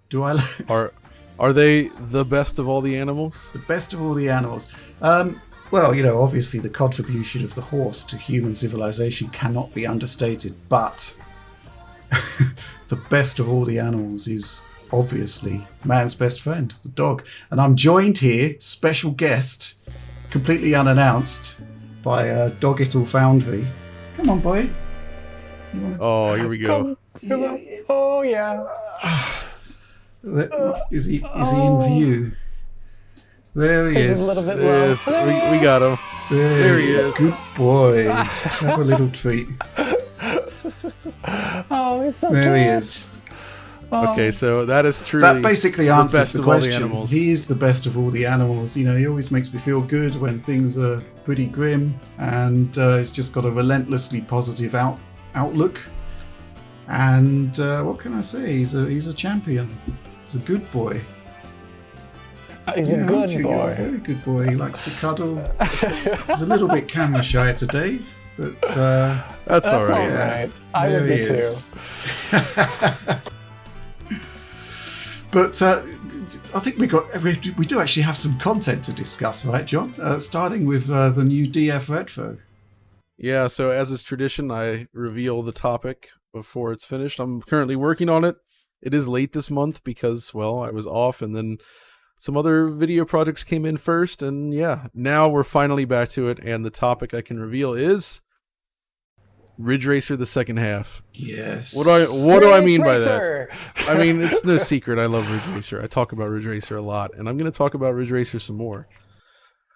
Do I? Are they the best of all the animals? The best of all the animals. Well, you know, obviously the contribution of the horse to human civilization cannot be understated, but the best of all the animals is obviously man's best friend, the dog. And I'm joined here, special guest, completely unannounced, by Digital Foundry. Come on, boy. Oh, here we go. Oh, yeah. Is he in view? There he is. A little bit Yes, we got him. There he is. Good boy. Have a little treat. Oh, he's so There cute. he is. Okay, so that is truly That basically answers best the of all the question. animals. He is the best of all the animals. You know, he always makes me feel good when things are pretty grim, and he's just got a relentlessly positive outlook. And what can I say? He's a champion. He's a good boy. He's a Yeah, good aren't you? You're a boy. very good boy. He likes to cuddle. He's a little bit camera shy today, but That's all That's all right. right. I there would be he too. is. But I think we do actually have some content to discuss, right, John? Starting with the new DF Retro. Yeah, so as is tradition, I reveal the topic before it's finished. I'm currently working on it. It is late this month because, well, I was off and then some other video projects came in first. And yeah, now we're finally back to it. And the topic I can reveal is Ridge Racer, the second half. Yes. What do I mean by that? Racer. I mean, it's no secret I love Ridge Racer. I talk about Ridge Racer a lot, and I'm going to talk about Ridge Racer some more.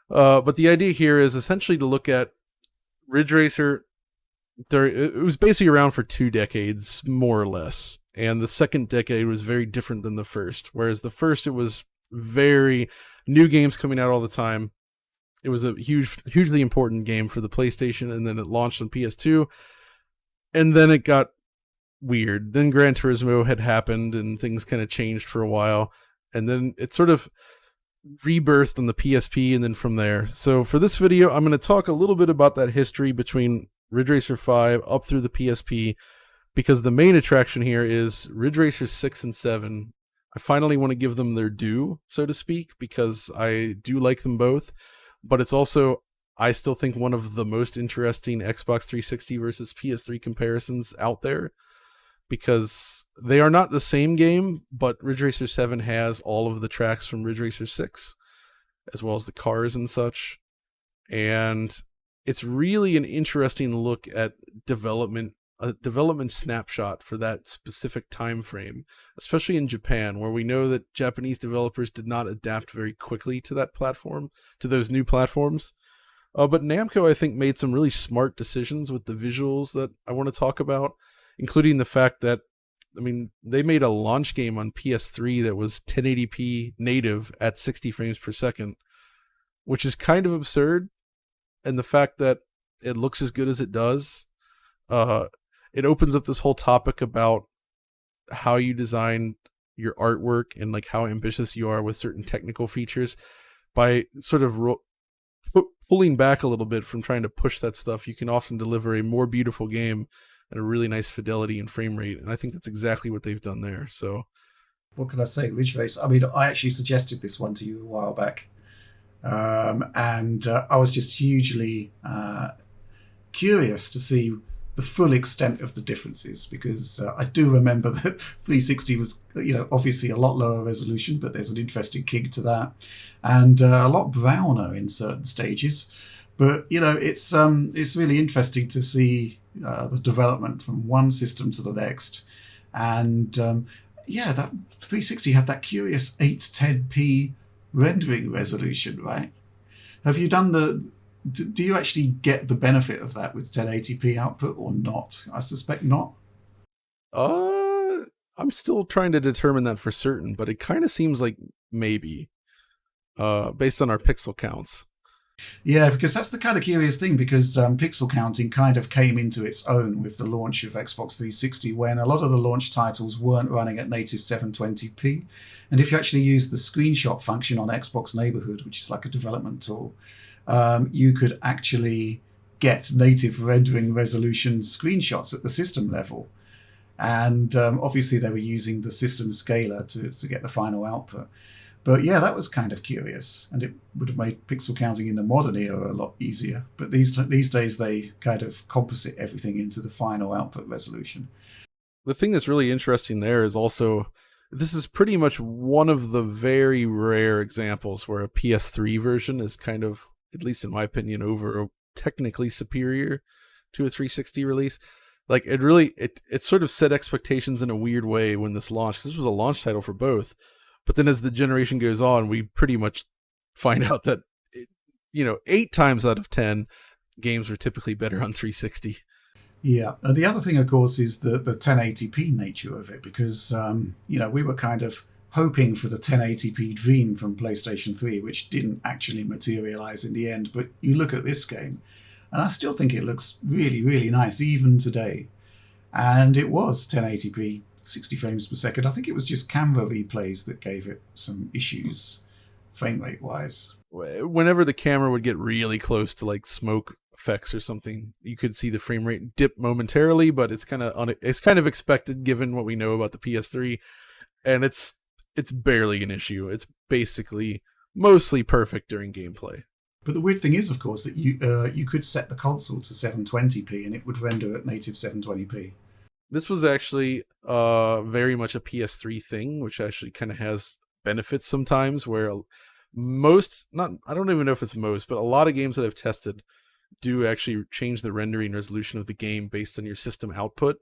But the idea here is essentially to look at Ridge Racer. It was basically around for 2 decades, more or less. And the second decade was very different than the first. Whereas the first, it was very new games coming out all the time. It was a hugely important game for the PlayStation, and then it launched on PS2. And then it got weird. Then Gran Turismo had happened, and things kind of changed for a while. And then it sort of rebirthed on the PSP, and then from there. So for this video, I'm going to talk a little bit about that history between Ridge Racer 5 up through the PSP, because the main attraction here is Ridge Racer 6 and 7. I finally want to give them their due, so to speak, because I do like them both, but it's also, I still think, one of the most interesting Xbox 360 versus PS3 comparisons out there, because they are not the same game, but Ridge Racer 7 has all of the tracks from Ridge Racer 6, as well as the cars and such, and it's really an interesting look at a development snapshot for that specific time frame, especially in Japan, where we know that Japanese developers did not adapt very quickly to that platform, to those new platforms. But Namco, I think, made some really smart decisions with the visuals that I want to talk about, including the fact that, I mean, they made a launch game on PS3 that was 1080p native at 60 frames per second, which is kind of absurd. And the fact that it looks as good as it does, it opens up this whole topic about how you design your artwork and like how ambitious you are with certain technical features. By sort of pulling back a little bit from trying to push that stuff, you can often deliver a more beautiful game at a really nice fidelity and frame rate. And I think that's exactly what they've done there. So what can I say? Ridge Racer. I mean, I actually suggested this one to you a while back. And I was just hugely curious to see the full extent of the differences, because I do remember that 360 was, you know, obviously a lot lower resolution, but there's an interesting kick to that, and a lot browner in certain stages. But you know, it's really interesting to see the development from one system to the next, and yeah, that 360 had that curious 810p rendering resolution, right? Have you done do you actually get the benefit of that with 1080p output or not? I suspect not. I'm still trying to determine that for certain, but it kind of seems like maybe, based on our pixel counts. Yeah, because that's the kind of curious thing, because pixel counting kind of came into its own with the launch of Xbox 360, when a lot of the launch titles weren't running at native 720p. And if you actually use the screenshot function on Xbox Neighborhood, which is like a development tool, you could actually get native rendering resolution screenshots at the system level. And obviously they were using the system scaler to get the final output. But yeah, that was kind of curious, and it would have made pixel counting in the modern era a lot easier. But these days, they kind of composite everything into the final output resolution. The thing that's really interesting there is also, this is pretty much one of the very rare examples where a PS3 version is kind of, at least in my opinion, over technically superior to a 360 release. Like, it sort of set expectations in a weird way when this launched. This was a launch title for both. But then as the generation goes on, we pretty much find out that, 8 times out of 10, games are typically better on 360. Yeah. The other thing, of course, is the 1080p nature of it, because, we were kind of hoping for the 1080p dream from PlayStation 3, which didn't actually materialize in the end. But you look at this game, and I still think it looks really, really nice, even today. And it was 1080p. 60 frames per second. I think it was just camera replays that gave it some issues, frame rate wise. Whenever the camera would get really close to like smoke effects or something, you could see the frame rate dip momentarily, but it's kind of expected given what we know about the PS3, and it's barely an issue. It's basically mostly perfect during gameplay. But the weird thing is, of course, that you could set the console to 720p and it would render at native 720p. This was actually very much a PS3 thing, which actually kind of has benefits sometimes, where I don't even know if it's most, but a lot of games that I've tested do actually change the rendering resolution of the game based on your system output.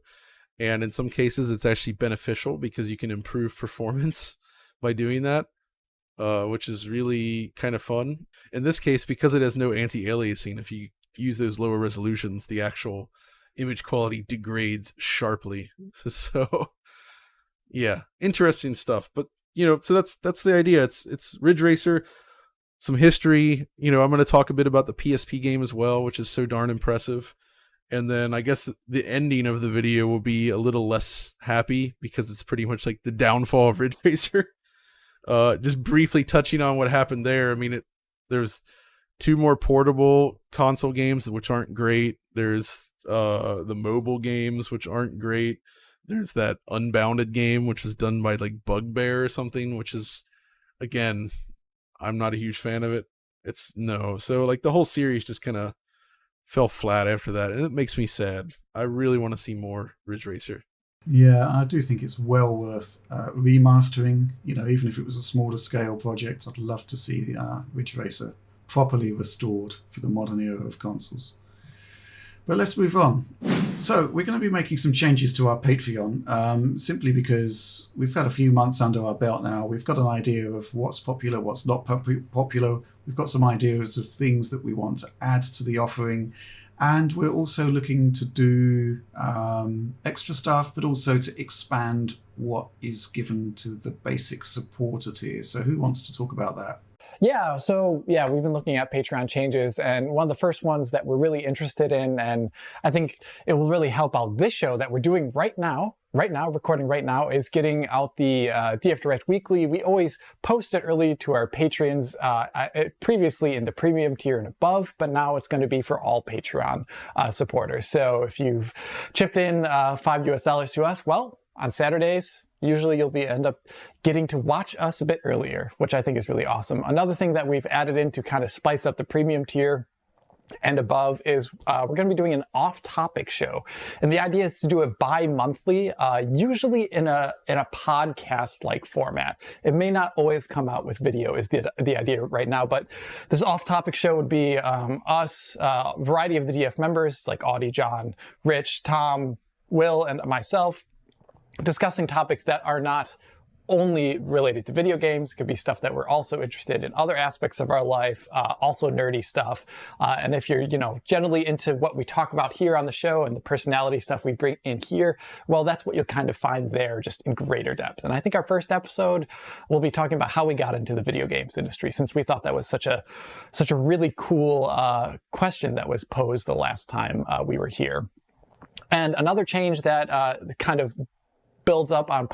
And in some cases, it's actually beneficial because you can improve performance by doing that, which is really kind of fun. In this case, because it has no anti-aliasing, if you use those lower resolutions, the actual image quality degrades sharply. So yeah, interesting stuff. But so that's the idea. It's Ridge Racer, some history. I'm going to talk a bit about the PSP game as well, which is so darn impressive. And then I guess the ending of the video will be a little less happy because it's pretty much like the downfall of Ridge Racer. Just briefly touching on what happened there. I mean, there's 2 more portable console games which aren't great. There's the mobile games which aren't great. There's that Unbounded game which is done by like Bugbear or something, which is, again, I'm not a huge fan of it. So like the whole series just kind of fell flat after that, and it makes me sad. I really want to see more Ridge Racer. Yeah, I do think it's well worth remastering. Even if it was a smaller scale project, I'd love to see Ridge Racer properly restored for the modern era of consoles. But let's move on. So we're going to be making some changes to our Patreon, simply because we've had a few months under our belt now. We've got an idea of what's popular, what's not popular. We've got some ideas of things that we want to add to the offering. And we're also looking to do extra stuff, but also to expand what is given to the basic supporter tier. So who wants to talk about that? Yeah, so we've been looking at Patreon changes, and one of the first ones that we're really interested in, and I think it will really help out this show that we're doing recording right now, is getting out the DF Direct Weekly. We always post it early to our patrons, previously in the premium tier and above, but now it's going to be for all Patreon supporters. So if you've chipped in $5 to us, well, on Saturdays, usually you'll end up getting to watch us a bit earlier, which I think is really awesome. Another thing that we've added in to kind of spice up the premium tier and above is we're going to be doing an off-topic show, and the idea is to do it bi-monthly, usually in a podcast-like format. It may not always come out with video, is the idea right now, but this off-topic show would be us, a variety of the DF members like Audie, John, Rich, Tom, Will, and myself, discussing topics that are not only related to video games. It could be stuff that we're also interested in other aspects of our life, also nerdy stuff. And if you're, generally into what we talk about here on the show and the personality stuff we bring in here, well, that's what you'll kind of find there, just in greater depth. And I think our first episode, we'll be talking about how we got into the video games industry, since we thought that was such a really cool question that was posed the last time we were here. And another change that kind of builds up on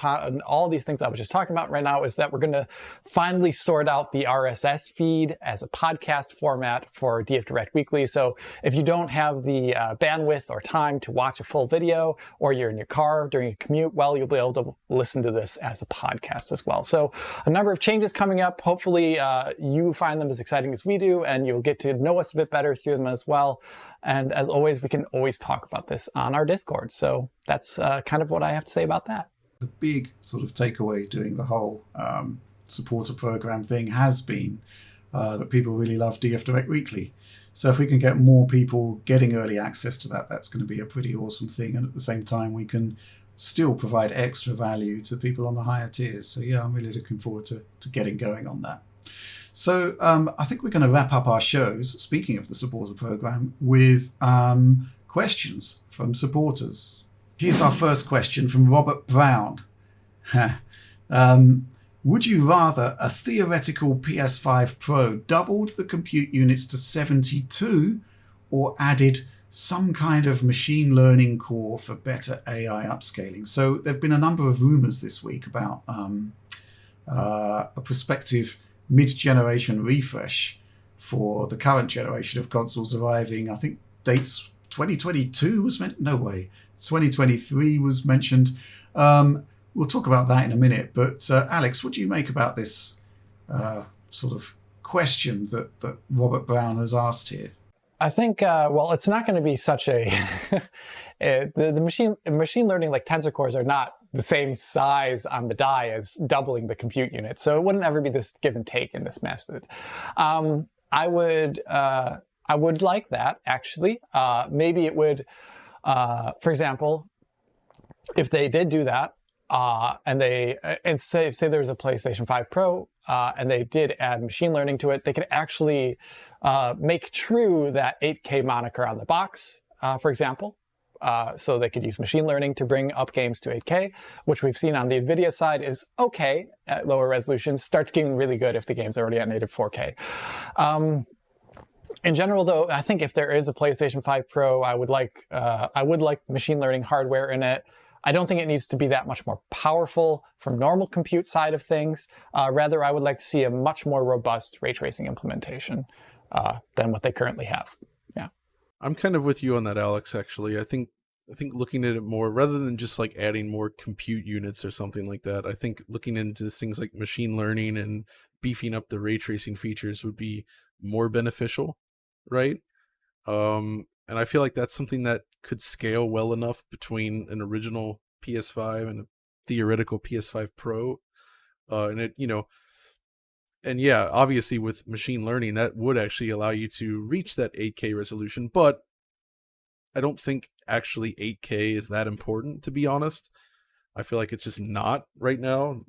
all these things I was just talking about right now is that we're going to finally sort out the RSS feed as a podcast format for DF Direct Weekly. So if you don't have the bandwidth or time to watch a full video, or you're in your car during a commute, well, you'll be able to listen to this as a podcast as well. So a number of changes coming up. Hopefully you find them as exciting as we do, and you'll get to know us a bit better through them as well. And as always, we can always talk about this on our Discord. So that's kind of what I have to say about that. The big sort of takeaway doing the whole supporter program thing has been that people really love DF Direct Weekly. So if we can get more people getting early access to that, that's going to be a pretty awesome thing. And at the same time, we can still provide extra value to people on the higher tiers. So yeah, I'm really looking forward to getting going on that. So I think we're going to wrap up our shows, speaking of the supporter program, with questions from supporters. Here's our first question from Robert Brown. Would you rather a theoretical PS5 Pro doubled the compute units to 72 or added some kind of machine learning core for better AI upscaling? So there have been a number of rumors this week about a prospective mid-generation refresh for the current generation of consoles arriving. I think dates 2022 was meant. No way. 2023 was mentioned. We'll talk about that in a minute. But Alex, what do you make about this sort of question that Robert Brown has asked here? I think, well, it's not going to be such a... the machine learning, like tensor cores, are not the same size on the die as doubling the compute unit. So it wouldn't ever be this give and take in this method. I would like that, actually. Maybe it would, for example, if they did do that, and say there's a PlayStation 5 Pro, and they did add machine learning to it, they could actually make true that 8K moniker on the box, for example. So they could use machine learning to bring up games to 8K, which we've seen on the NVIDIA side is okay at lower resolutions, starts getting really good if the game's already at native 4K. In general, though, I think if there is a PlayStation 5 Pro, I would like machine learning hardware in it. I don't think it needs to be that much more powerful from normal compute side of things. Rather, I would like to see a much more robust ray tracing implementation than what they currently have. Yeah, I'm kind of with you on that, Alex. Actually, I think looking at it more rather than just like adding more compute units or something like that. I think looking into things like machine learning and beefing up the ray tracing features would be more beneficial, right? And I feel like that's something that could scale well enough between an original PS5 and a theoretical PS5 Pro. And it, and yeah, obviously with machine learning, that would actually allow you to reach that 8K resolution, but I don't think actually 8K is that important, to be honest. I feel like it's just not right now.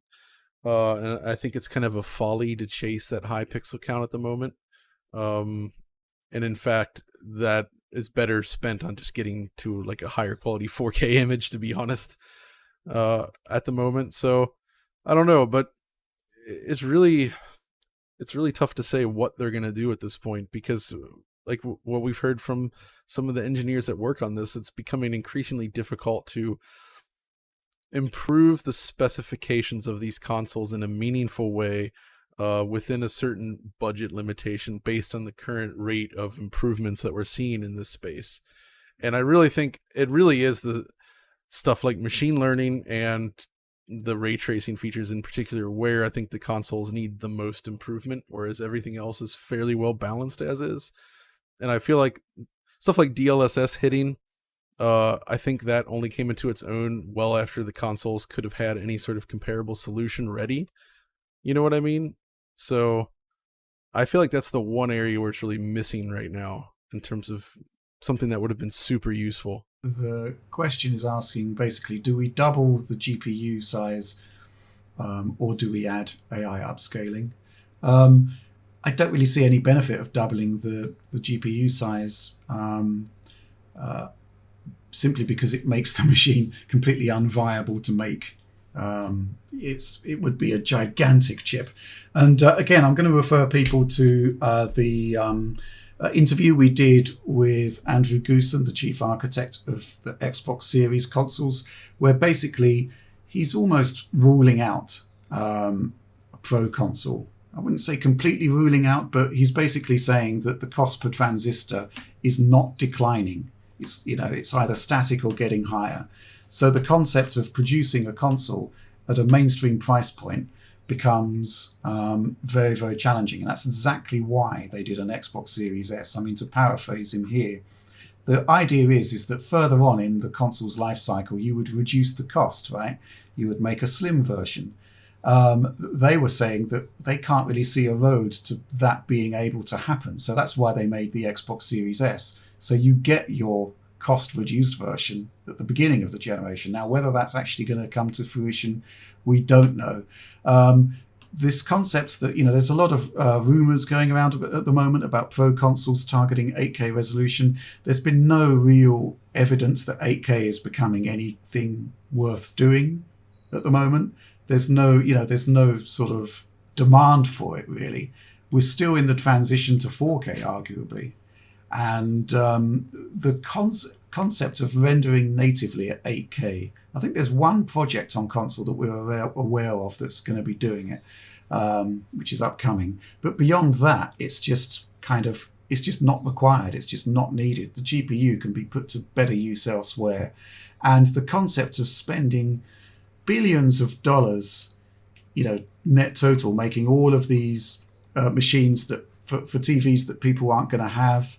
And I think it's kind of a folly to chase that high pixel count at the moment. And in fact, that is better spent on just getting to like a higher quality 4K image, to be honest, at the moment. So I don't know, but it's really tough to say what they're going to do at this point, because like what we've heard from some of the engineers that work on this, it's becoming increasingly difficult to improve the specifications of these consoles in a meaningful way within a certain budget limitation based on the current rate of improvements that we're seeing in this space. And I really think it really is the stuff like machine learning and the ray tracing features in particular where I think the consoles need the most improvement, whereas everything else is fairly well balanced as is. And I feel like stuff like DLSS hitting, I think that only came into its own well after the consoles could have had any sort of comparable solution ready. You know what I mean? So I feel like that's the one area where it's really missing right now in terms of something that would have been super useful. The question is asking basically, do we double the GPU size or do we add AI upscaling? I don't really see any benefit of doubling the GPU size, simply because it makes the machine completely unviable to make. It would be a gigantic chip. And again, I'm going to refer people to the interview we did with Andrew Goosen, the chief architect of the Xbox Series consoles, where basically he's almost ruling out a Pro console. I wouldn't say completely ruling out, but he's basically saying that the cost per transistor is not declining. It's either static or getting higher. So the concept of producing a console at a mainstream price point becomes very, very challenging. And that's exactly why they did an Xbox Series S. I mean, to paraphrase him here, the idea is that further on in the console's life cycle, you would reduce the cost, right? You would make a slim version. They were saying that they can't really see a road to that being able to happen. So that's why they made the Xbox Series S. So you get your cost reduced version at the beginning of the generation. Now, whether that's actually going to come to fruition, we don't know. This concept that, there's a lot of rumors going around at the moment about Pro consoles targeting 8K resolution. There's been no real evidence that 8K is becoming anything worth doing at the moment. There's no sort of demand for it, really. We're still in the transition to 4K, arguably. And the concept of rendering natively at 8K, I think there's one project on console that we're aware of that's going to be doing it, which is upcoming. But beyond that, it's just not required. It's just not needed. The GPU can be put to better use elsewhere. And the concept of spending billions of dollars, net total, making all of these machines that for TVs that people aren't going to have,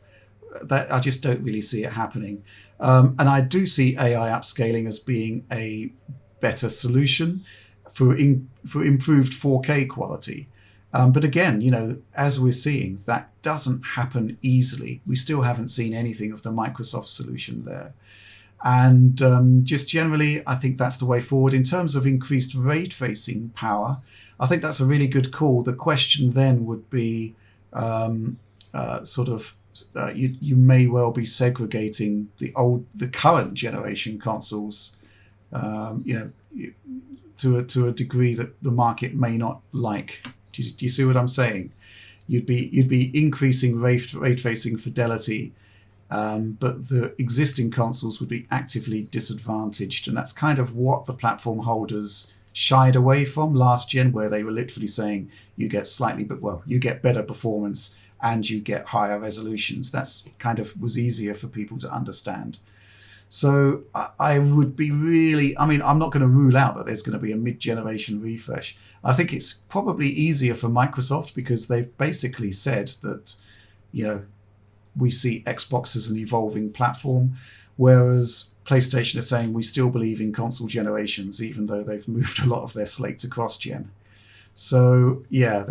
that I just don't really see it happening. And I do see AI upscaling as being a better solution for improved 4K quality. But again, as we're seeing, that doesn't happen easily. We still haven't seen anything of the Microsoft solution there. And just generally, I think that's the way forward. In terms of increased ray tracing power, I think that's a really good call. The question then would be you may well be segregating the current generation consoles, to a degree that the market may not like. Do you see what I'm saying? You'd be increasing ray tracing fidelity, but the existing consoles would be actively disadvantaged, and that's kind of what the platform holders shied away from last gen, where they were literally saying you get better performance and you get higher resolutions. That's kind of was easier for people to understand. So I would be I'm not going to rule out that there's going to be a mid-generation refresh. I think it's probably easier for Microsoft because they've basically said that, we see Xbox as an evolving platform, whereas PlayStation is saying we still believe in console generations, even though they've moved a lot of their slate to cross-gen. So yeah,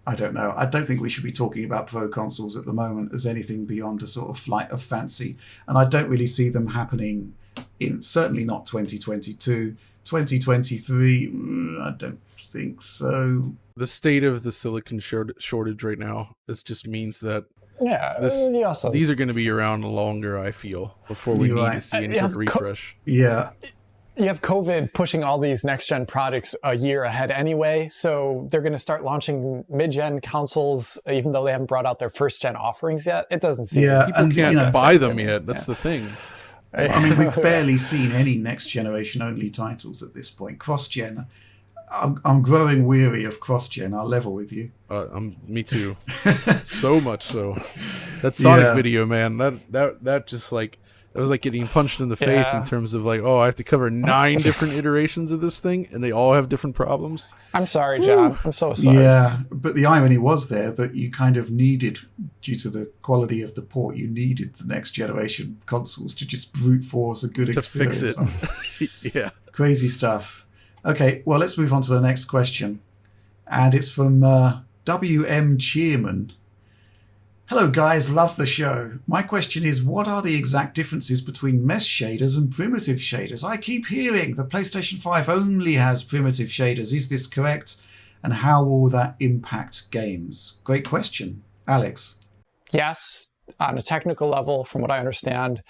I don't know. I don't think we should be talking about Pro consoles at the moment as anything beyond a sort of flight of fancy. And I don't really see them happening certainly not 2022. 2023, I don't think so. The state of the silicon shortage right now just means that these are going to be around longer, I feel, before we need to see any sort of refresh. Yeah. You have COVID pushing all these next-gen products a year ahead anyway, so they're going to start launching mid-gen consoles, even though they haven't brought out their first-gen offerings yet. It doesn't seem people can't buy them yet. That's the thing. I mean, we've barely seen any next-generation only titles at this point. Cross-gen, I'm growing weary of cross-gen. I'll level with you. Me too. So much so. That Sonic video, man, that just like... It was like getting punched in the face in terms of like, I have to cover 9 different iterations of this thing, and they all have different problems. I'm sorry, John. I'm so sorry. Yeah, but the irony was there that you kind of needed, due to the quality of the port, you needed the next generation consoles to just brute force a good experience. To fix it. Yeah. Crazy stuff. Okay, well, let's move on to the next question. And it's from WM Cheerman. Hello guys, love the show. My question is, what are the exact differences between mesh shaders and primitive shaders? I keep hearing the PlayStation 5 only has primitive shaders. Is this correct? And how will that impact games? Great question. Alex? Yes, on a technical level, from what I understand,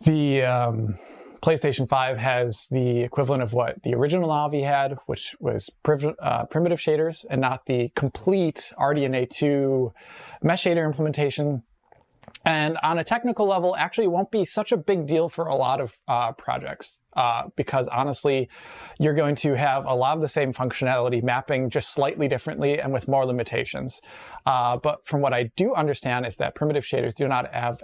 the PlayStation 5 has the equivalent of what the original Navi had, which was primitive shaders, and not the complete RDNA 2 mesh shader implementation. And on a technical level, actually, it won't be such a big deal for a lot of projects. Because honestly, you're going to have a lot of the same functionality mapping just slightly differently and with more limitations. But from what I do understand is that primitive shaders do not have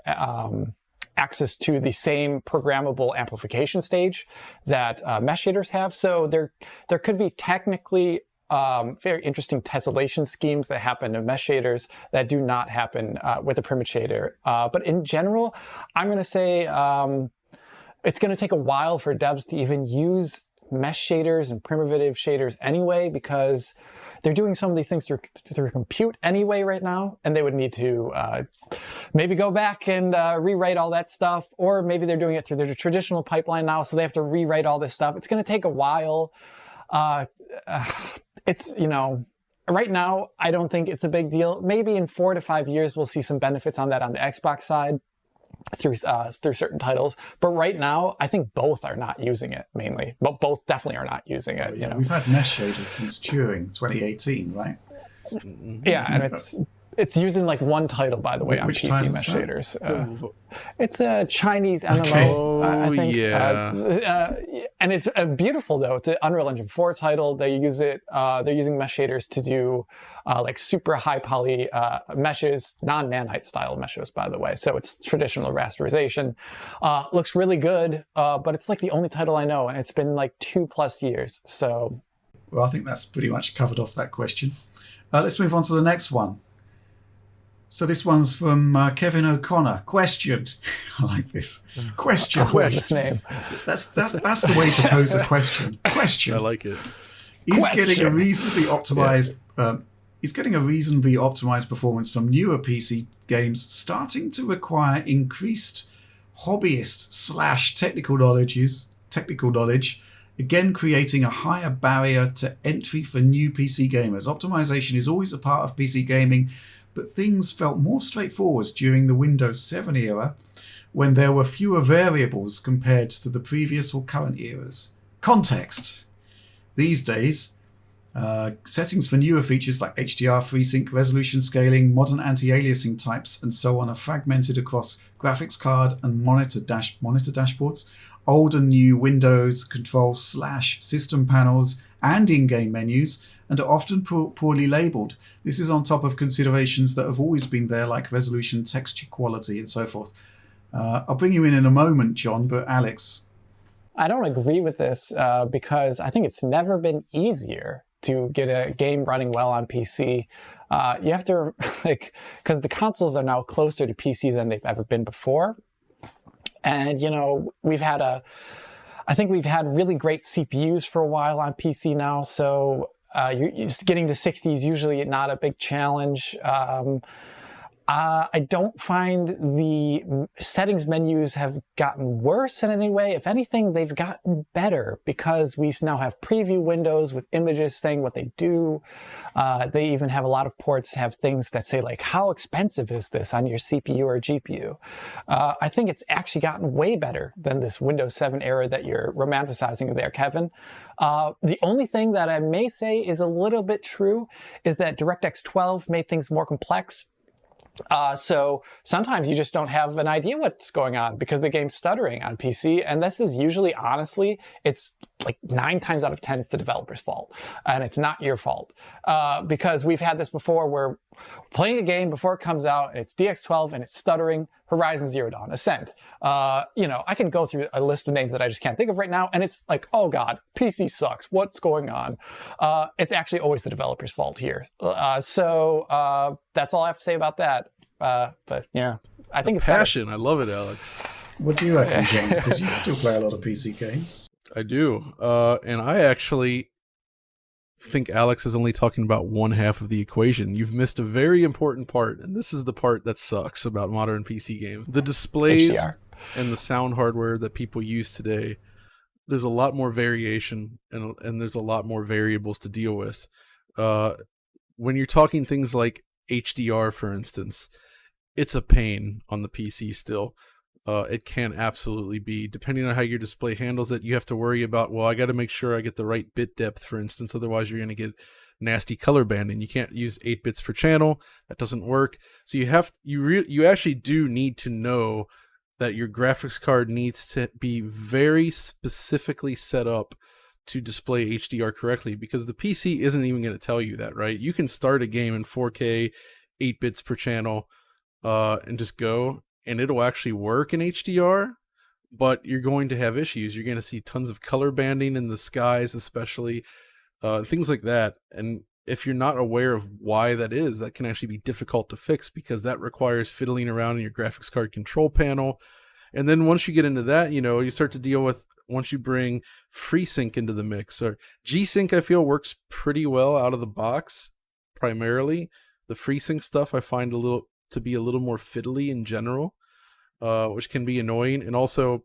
access to the same programmable amplification stage that mesh shaders have. So there could be technically very interesting tessellation schemes that happen in mesh shaders that do not happen with a primitive shader. But in general, I'm going to say it's going to take a while for devs to even use mesh shaders and primitive shaders anyway, because they're doing some of these things through compute anyway right now, and they would need to maybe go back and rewrite all that stuff, or maybe they're doing it through their traditional pipeline now, so they have to rewrite all this stuff. It's going to take a while. It's, right now, I don't think it's a big deal. Maybe in 4 to 5 years, we'll see some benefits on that on the Xbox side through certain titles. But right now, I think both are not using it mainly. But both definitely are not using it. Yeah. We've had mesh shaders since Turing 2018, right? Yeah, and it's using like one title, by the way, on PC mesh shaders. It's a Chinese MMO, I think. Yeah. And it's beautiful though. It's an Unreal Engine 4 title. They use it. They're using mesh shaders to do like super high poly meshes, non-nanite style meshes, by the way. So it's traditional rasterization. Looks really good, but it's like the only title I know, and it's been like 2+ years. So, well, I think that's pretty much covered off that question. Let's move on to the next one. So this one's from Kevin O'Connor. Question. I like this. Question. I love this name. That's the way to pose a question. Question. I like it. He's getting a reasonably optimized. He's getting a reasonably optimized performance from newer PC games, starting to require increased hobbyist / technical knowledge. Again, creating a higher barrier to entry for new PC gamers. Optimization is always a part of PC gaming, but things felt more straightforward during the Windows 7 era, when there were fewer variables compared to the previous or current eras. Context. These days, settings for newer features like HDR, FreeSync, resolution scaling, modern anti-aliasing types, and so on are fragmented across graphics card and monitor dashboards, old and new Windows control / system panels, and in-game menus, and are often poorly labeled. This is on top of considerations that have always been there, like resolution, texture quality, and so forth. I'll bring you in a moment, John, but Alex. I don't agree with this because I think it's never been easier to get a game running well on PC. You have to, because the consoles are now closer to PC than they've ever been before. And, I think we've had really great CPUs for a while on PC now, so you're getting to 60 is usually not a big challenge. I don't find the settings menus have gotten worse in any way. If anything, they've gotten better because we now have preview windows with images saying what they do. They even have a lot of ports have things that say like, how expensive is this on your CPU or GPU? I think it's actually gotten way better than this Windows 7 era that you're romanticizing there, Kevin. The only thing that I may say is a little bit true is that DirectX 12 made things more complex. So sometimes you just don't have an idea what's going on because the game's stuttering on PC. And this is usually, honestly, it's like 9 times out of 10, it's the developer's fault. And it's not your fault. Because we've had this before where playing a game before it comes out and it's DX12 and it's stuttering, Horizon Zero Dawn, Ascent. I can go through a list of names that I just can't think of right now. And it's like, oh God, PC sucks. What's going on? It's actually always the developer's fault here. So that's all I have to say about that. But yeah, I think it's passion. I love it, Alex. What do you reckon, John? Because you still play a lot of PC games. I do. And I actually think Alex is only talking about one half of the equation. You've missed a very important part, and this is the part that sucks about modern PC games. The displays HDR. and the sound hardware that people use today, there's a lot more variation and there's a lot more variables to deal with. When you're talking things like HDR, for instance, it's a pain on the PC still. It can absolutely be, depending on how your display handles it. You have to worry about, well, I got to make sure I get the right bit depth, for instance, otherwise you're going to get nasty color banding. You can't use 8 bits per channel. That doesn't work. So you actually do need to know that your graphics card needs to be very specifically set up to display HDR correctly, because the PC isn't even going to tell you that, right? You can start a game in 4K, 8 bits per channel, and just go, and it'll actually work in HDR, but you're going to have issues. You're going to see tons of color banding in the skies, especially, things like that. And if you're not aware of why that is, that can actually be difficult to fix, because that requires fiddling around in your graphics card control panel. And then once you get into that, you start to deal with, once you bring FreeSync into the mix, or G-Sync, I feel works pretty well out of the box. Primarily, the FreeSync stuff I find to be a little more fiddly in general, which can be annoying. And also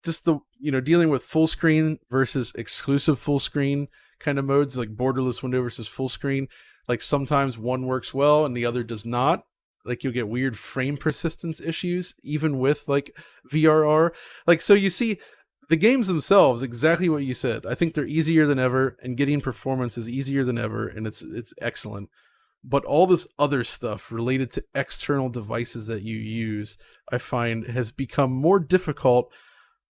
just the, dealing with full screen versus exclusive full screen kind of modes, like borderless window versus full screen. Like sometimes one works well and the other does not. Like you'll get weird frame persistence issues, even with like VRR. Like, so you see the games themselves, exactly what you said. I think they're easier than ever, and getting performance is easier than ever, and it's excellent. But all this other stuff related to external devices that you use, I find has become more difficult,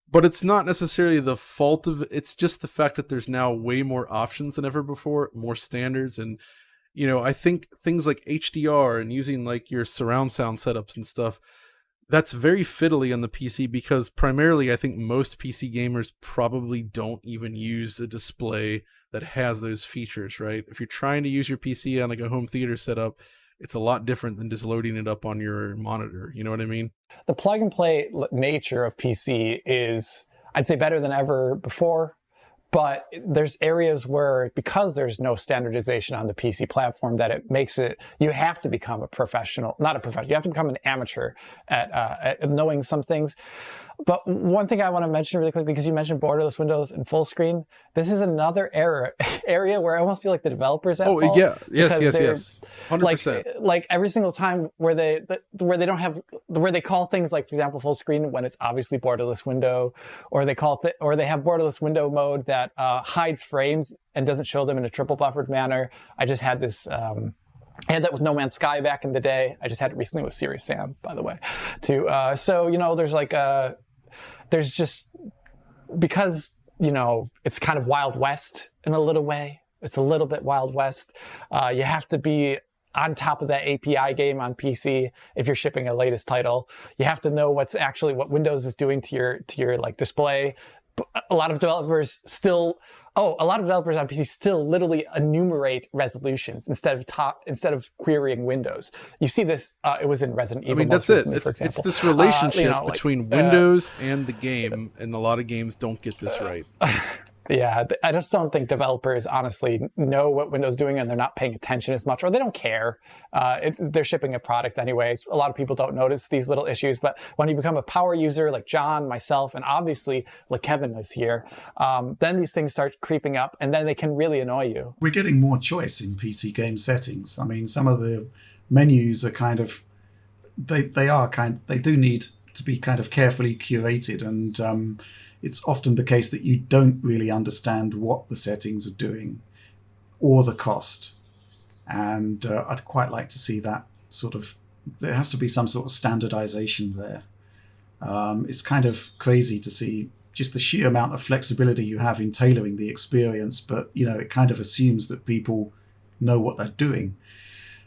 but it's not necessarily the fault of it. It's just the fact that there's now way more options than ever before, more standards. And, I think things like HDR and using like your surround sound setups and stuff, that's very fiddly on the PC, because primarily I think most PC gamers probably don't even use a display that has those features, right? If you're trying to use your PC on like a home theater setup, it's a lot different than just loading it up on your monitor. You know what I mean? The plug and play nature of PC is, I'd say, better than ever before. But there's areas where, because there's no standardization on the PC platform, that it makes it, you have to become a professional, not a professional, you have to become an amateur at knowing some things. But one thing I want to mention really quickly, because you mentioned borderless windows and full screen, this is another area where I almost feel like the developers at fault. Yeah, yes, 100%. Like every single time where they don't have, where they call things like, for example, full screen when it's obviously borderless window, or they have borderless window mode that hides frames and doesn't show them in a triple buffered manner. I just had this. I had that with No Man's Sky back in the day. I just had it recently with Serious Sam, by the way, too. So there's like there's just, because it's kind of Wild West in a little way. It's a little bit Wild West. You have to be on top of that API game on PC if you're shipping a latest title. You have to know what Windows is doing to your like display. A lot of developers on PC still literally enumerate resolutions instead of querying Windows. You see this, it was in Resident Evil. I mean, that's it. It's this relationship between Windows and the game, and a lot of games don't get this right. Yeah, I just don't think developers honestly know what Windows is doing, and they're not paying attention as much, or they don't care. They're shipping a product anyways. A lot of people don't notice these little issues, but when you become a power user like John, myself, and obviously like Kevin is here, then these things start creeping up, and then they can really annoy you. We're getting more choice in PC game settings. I mean, some of the menus are kind of, they do need to be kind of carefully curated, and it's often the case that you don't really understand what the settings are doing or the cost. And I'd quite like to see that sort of, there has to be some sort of standardization there. It's kind of crazy to see just the sheer amount of flexibility you have in tailoring the experience, but it kind of assumes that people know what they're doing.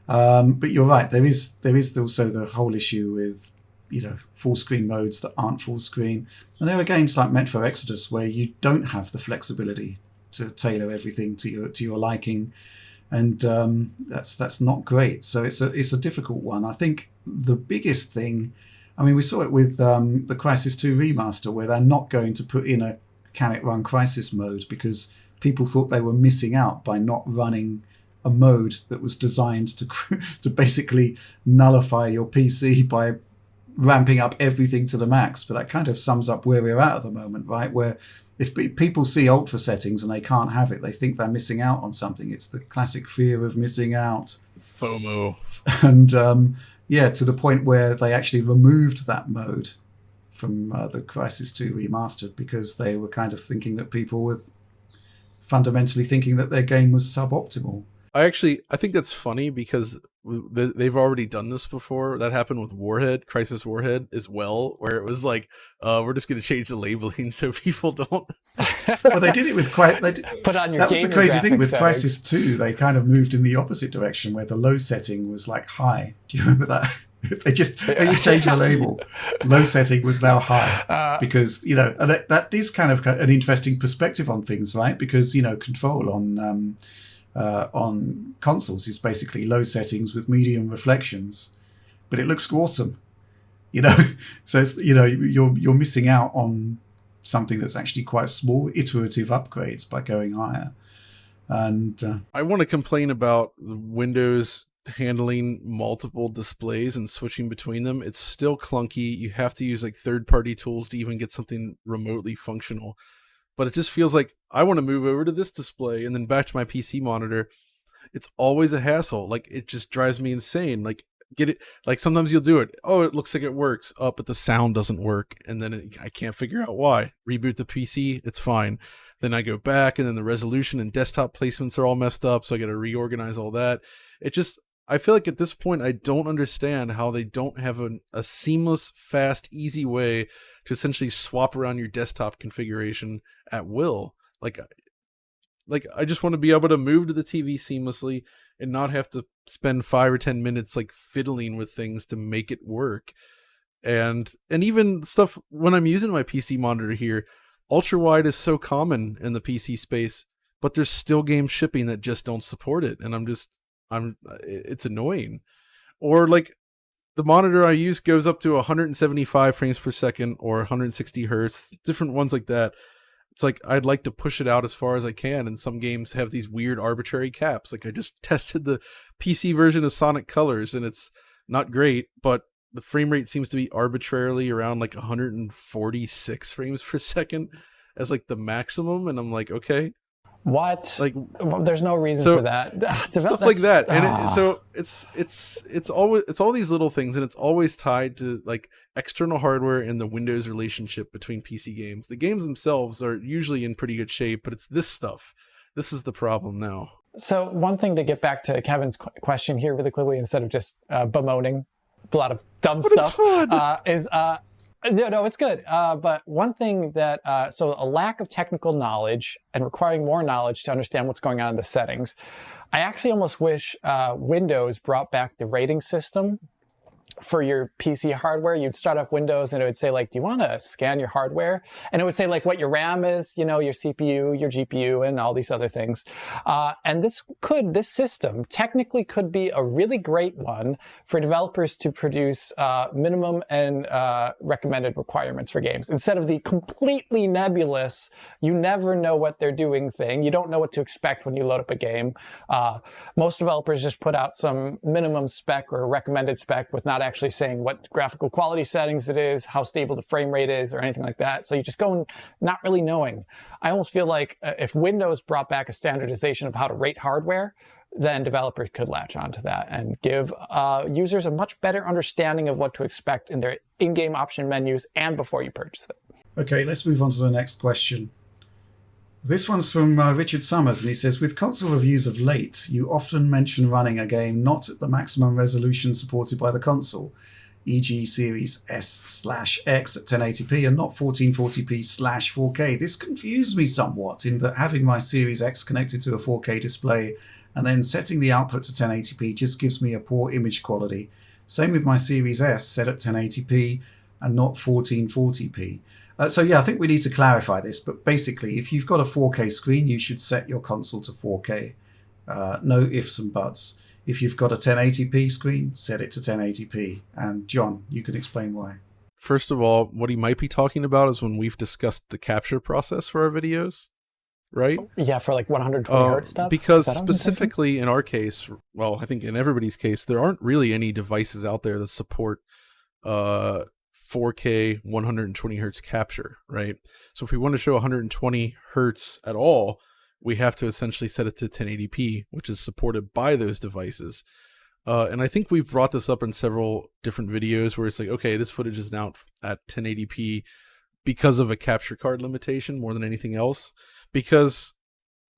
But you're right, there is also the whole issue with full screen modes that aren't full screen. And there are games like Metro Exodus where you don't have the flexibility to tailor everything to your liking. And that's not great. So it's a difficult one. I think the biggest thing, I mean, we saw it with the Crysis 2 remaster, where they're not going to put in a can it run Crysis mode because people thought they were missing out by not running a mode that was designed to basically nullify your PC by ramping up everything to the max. But that kind of sums up where we're at the moment, right? Where if people see ultra settings and they can't have it, they think they're missing out on something. It's the classic fear of missing out. FOMO. And to the point where they actually removed that mode from the Crysis 2 Remastered because they were kind of thinking that people were fundamentally thinking that their game was suboptimal. I think that's funny because they've already done this before. That happened with Warhead, Crysis Warhead as well, where it was like, we're just going to change the labeling so people don't. Well, they did it with quite. Put on your. That was the crazy thing with settings. Crysis 2. They kind of moved in the opposite direction, where the low setting was like high. Do you remember that? They just changed the label. Low setting was now high because and that is kind of an interesting perspective on things, right? Because control on consoles is basically low settings with medium reflections, but it looks awesome, So it's, you're missing out on something that's actually quite small iterative upgrades by going higher. And I want to complain about Windows handling multiple displays and switching between them. It's still clunky. You have to use like third-party tools to even get something remotely functional. But it just feels like I want to move over to this display and then back to my PC monitor. It's always a hassle. Like, it just drives me insane. Like, get it. Like, sometimes you'll do it. Oh, it looks like it works. Oh, but the sound doesn't work. And then I can't figure out why. Reboot the PC. It's fine. Then I go back and then the resolution and desktop placements are all messed up. So I got to reorganize all that. I feel like at this point, I don't understand how they don't have a seamless, fast, easy way to essentially swap around your desktop configuration at will. Like I just want to be able to move to the TV seamlessly and not have to spend 5 or 10 minutes like fiddling with things to make it work. And even stuff when I'm using my PC monitor here, ultra wide is so common in the PC space, but there's still games shipping that just don't support it. And it's annoying. Or like the monitor I use goes up to 175 frames per second or 160 hertz, different ones like that. It's like I'd like to push it out as far as I can, and some games have these weird arbitrary caps. Like I just tested the PC version of Sonic Colors and it's not great, but the frame rate seems to be arbitrarily around like 146 frames per second as like the maximum, and I'm like, okay. What? Like, there's no reason for that. Stuff like that, and so it's all these little things, and it's always tied to like external hardware and the Windows relationship between PC games. The games themselves are usually in pretty good shape, but it's this stuff. This is the problem now. So one thing to get back to Kevin's question here really quickly, instead of just bemoaning a lot of dumb stuff, is no, it's good. But one thing that, so a lack of technical knowledge and requiring more knowledge to understand what's going on in the settings. I actually almost wish Windows brought back the rating system for your PC hardware. You'd start up Windows and it would say like, do you want to scan your hardware? And it would say like what your RAM is, your CPU, your GPU, and all these other things. And this system technically could be a really great one for developers to produce minimum and recommended requirements for games. Instead of the completely nebulous, you never know what they're doing thing. You don't know what to expect when you load up a game. Most developers just put out some minimum spec or recommended spec with not actually saying what graphical quality settings it is, how stable the frame rate is, or anything like that. So you just go not really knowing. I almost feel like if Windows brought back a standardization of how to rate hardware, then developers could latch onto that and give users a much better understanding of what to expect in their in-game option menus and before you purchase it. Okay, let's move on to the next question. This one's from Richard Summers, and he says, with console reviews of late, you often mention running a game not at the maximum resolution supported by the console, e.g. Series S/X at 1080p and not 1440p/4K. This confused me somewhat in that having my Series X connected to a 4K display and then setting the output to 1080p just gives me a poor image quality. Same with my Series S set at 1080p and not 1440p. So yeah, I think we need to clarify this, but basically if you've got a 4K screen, you should set your console to 4K. No ifs and buts. If you've got a 1080p screen, set it to 1080p. And John, you can explain why. First of all, what he might be talking about is when we've discussed the capture process for our videos. right? Yeah, for like 120 hertz stuff. Because specifically in our case, well, I think in everybody's case, there aren't really any devices out there that support 4K 120 hertz capture, right? So if we want to show 120 hertz at all, we have to essentially set it to 1080p, which is supported by those devices. And I think we've brought this up in several different videos where it's like, okay, this footage is now at 1080p because of a capture card limitation more than anything else. Because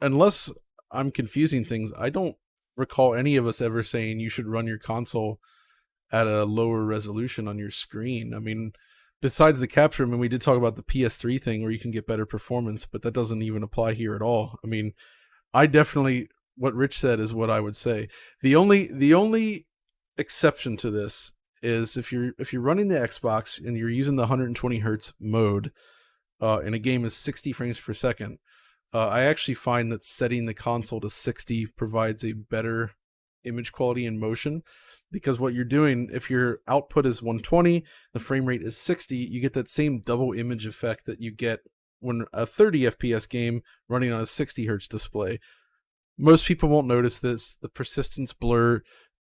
unless I'm confusing things, I don't recall any of us ever saying you should run your console at a lower resolution on your screen. I mean, besides the capture, I mean, we did talk about the PS3 thing where you can get better performance, but that doesn't even apply here at all. I mean, I definitely, what Rich said is what I would say. The only exception to this is if you're running the Xbox and you're using the 120 hertz mode, and a game is 60 frames per second, I actually find that setting the console to 60 provides a better image quality and motion, because what you're doing, if your output is 120, the frame rate is 60, you get that same double image effect that you get when a 30 FPS game running on a 60 hertz display. Most people won't notice this. The persistence blur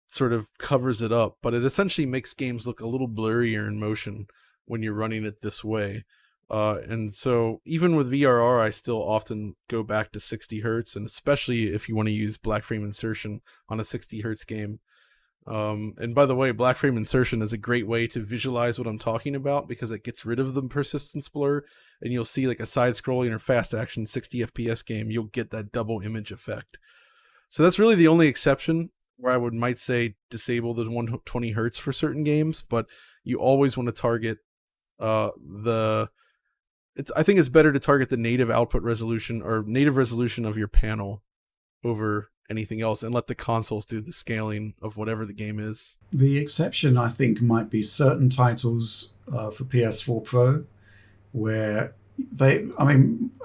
sort of covers it up, but it essentially makes games look a little blurrier in motion when you're running it this way. And so even with VRR, I still often go back to 60 hertz, and especially if you want to use black frame insertion on a 60 hertz game. And by the way, black frame insertion is a great way to visualize what I'm talking about, because it gets rid of the persistence blur, and you'll see like a side-scrolling or fast action 60 FPS game, you'll get that double image effect. So that's really the only exception where I might say disable the 120 hertz for certain games, but you always want to target I think it's better to target the native output resolution or native resolution of your panel over anything else, and let the consoles do the scaling of whatever the game is. The exception, I think, might be certain titles for PS4 Pro, where I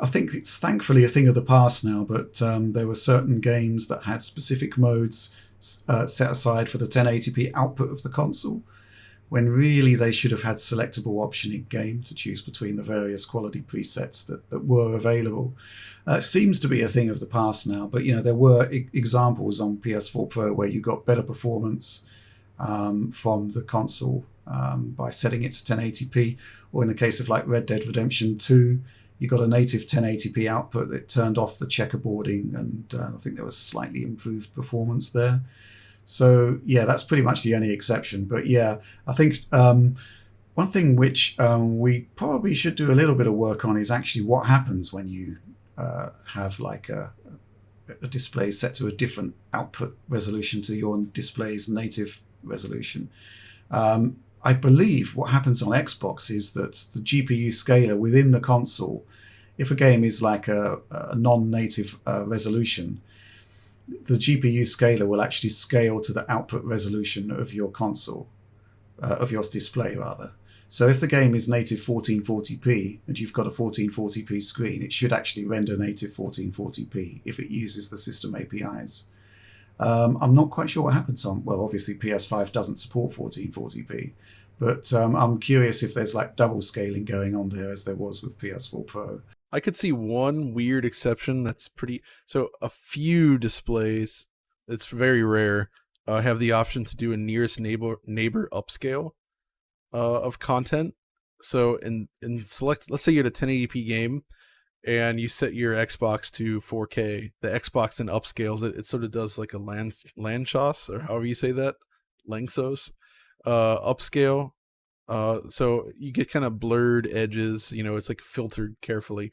think it's thankfully a thing of the past now, but there were certain games that had specific modes set aside for the 1080p output of the console, when really they should have had selectable option in game to choose between the various quality presets that were available. Seems to be a thing of the past now, but there were examples on PS4 Pro where you got better performance from the console by setting it to 1080p, or in the case of like Red Dead Redemption 2, you got a native 1080p output that turned off the checkerboarding, and I think there was slightly improved performance there. So yeah, that's pretty much the only exception. But yeah, I think one thing which we probably should do a little bit of work on is actually what happens when you have like a display set to a different output resolution to your display's native resolution. I believe what happens on Xbox is that the GPU scaler within the console, if a game is like a non-native resolution, the GPU scaler will actually scale to the output resolution of your console, of your display rather. So if the game is native 1440p and you've got a 1440p screen, it should actually render native 1440p if it uses the system APIs. I'm not quite sure what happens on, well, obviously PS5 doesn't support 1440p, but I'm curious if there's like double scaling going on there as there was with PS4 Pro. I could see one weird exception that's pretty... So a few displays, it's very rare, have the option to do a nearest neighbor upscale of content. So in select, let's say you had a 1080p game and you set your Xbox to 4K, the Xbox then upscales it. It sort of does like a Lanchos, or however you say that, Langsos, upscale. So you get kind of blurred edges, it's like filtered carefully.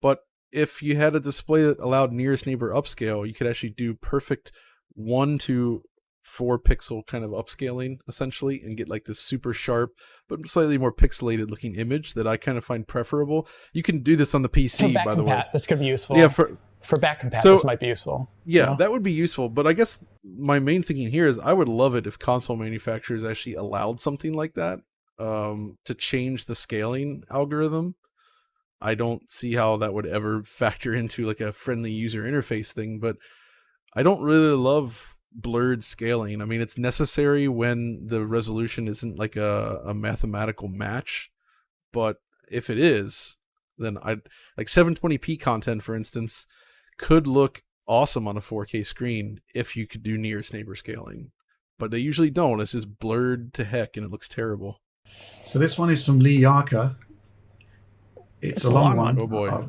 But if you had a display that allowed nearest neighbor upscale, you could actually do perfect 1 to 4 pixel kind of upscaling essentially, and get like this super sharp but slightly more pixelated looking image that I kind of find preferable. You can do this on the PC, by the way. This could be useful. Yeah, for back compat, this might be useful. Yeah, that would be useful. But I guess my main thinking here is I would love it if console manufacturers actually allowed something like that, to change the scaling algorithm. I don't see how that would ever factor into like a friendly user interface thing, but I don't really love blurred scaling. I mean, it's necessary when the resolution isn't like a mathematical match, but if it is, then I'd like 720p content, for instance, could look awesome on a 4K screen if you could do nearest neighbor scaling, but they usually don't. It's just blurred to heck and it looks terrible. So this one is from Lee Yarker. It's a long one. Oh boy.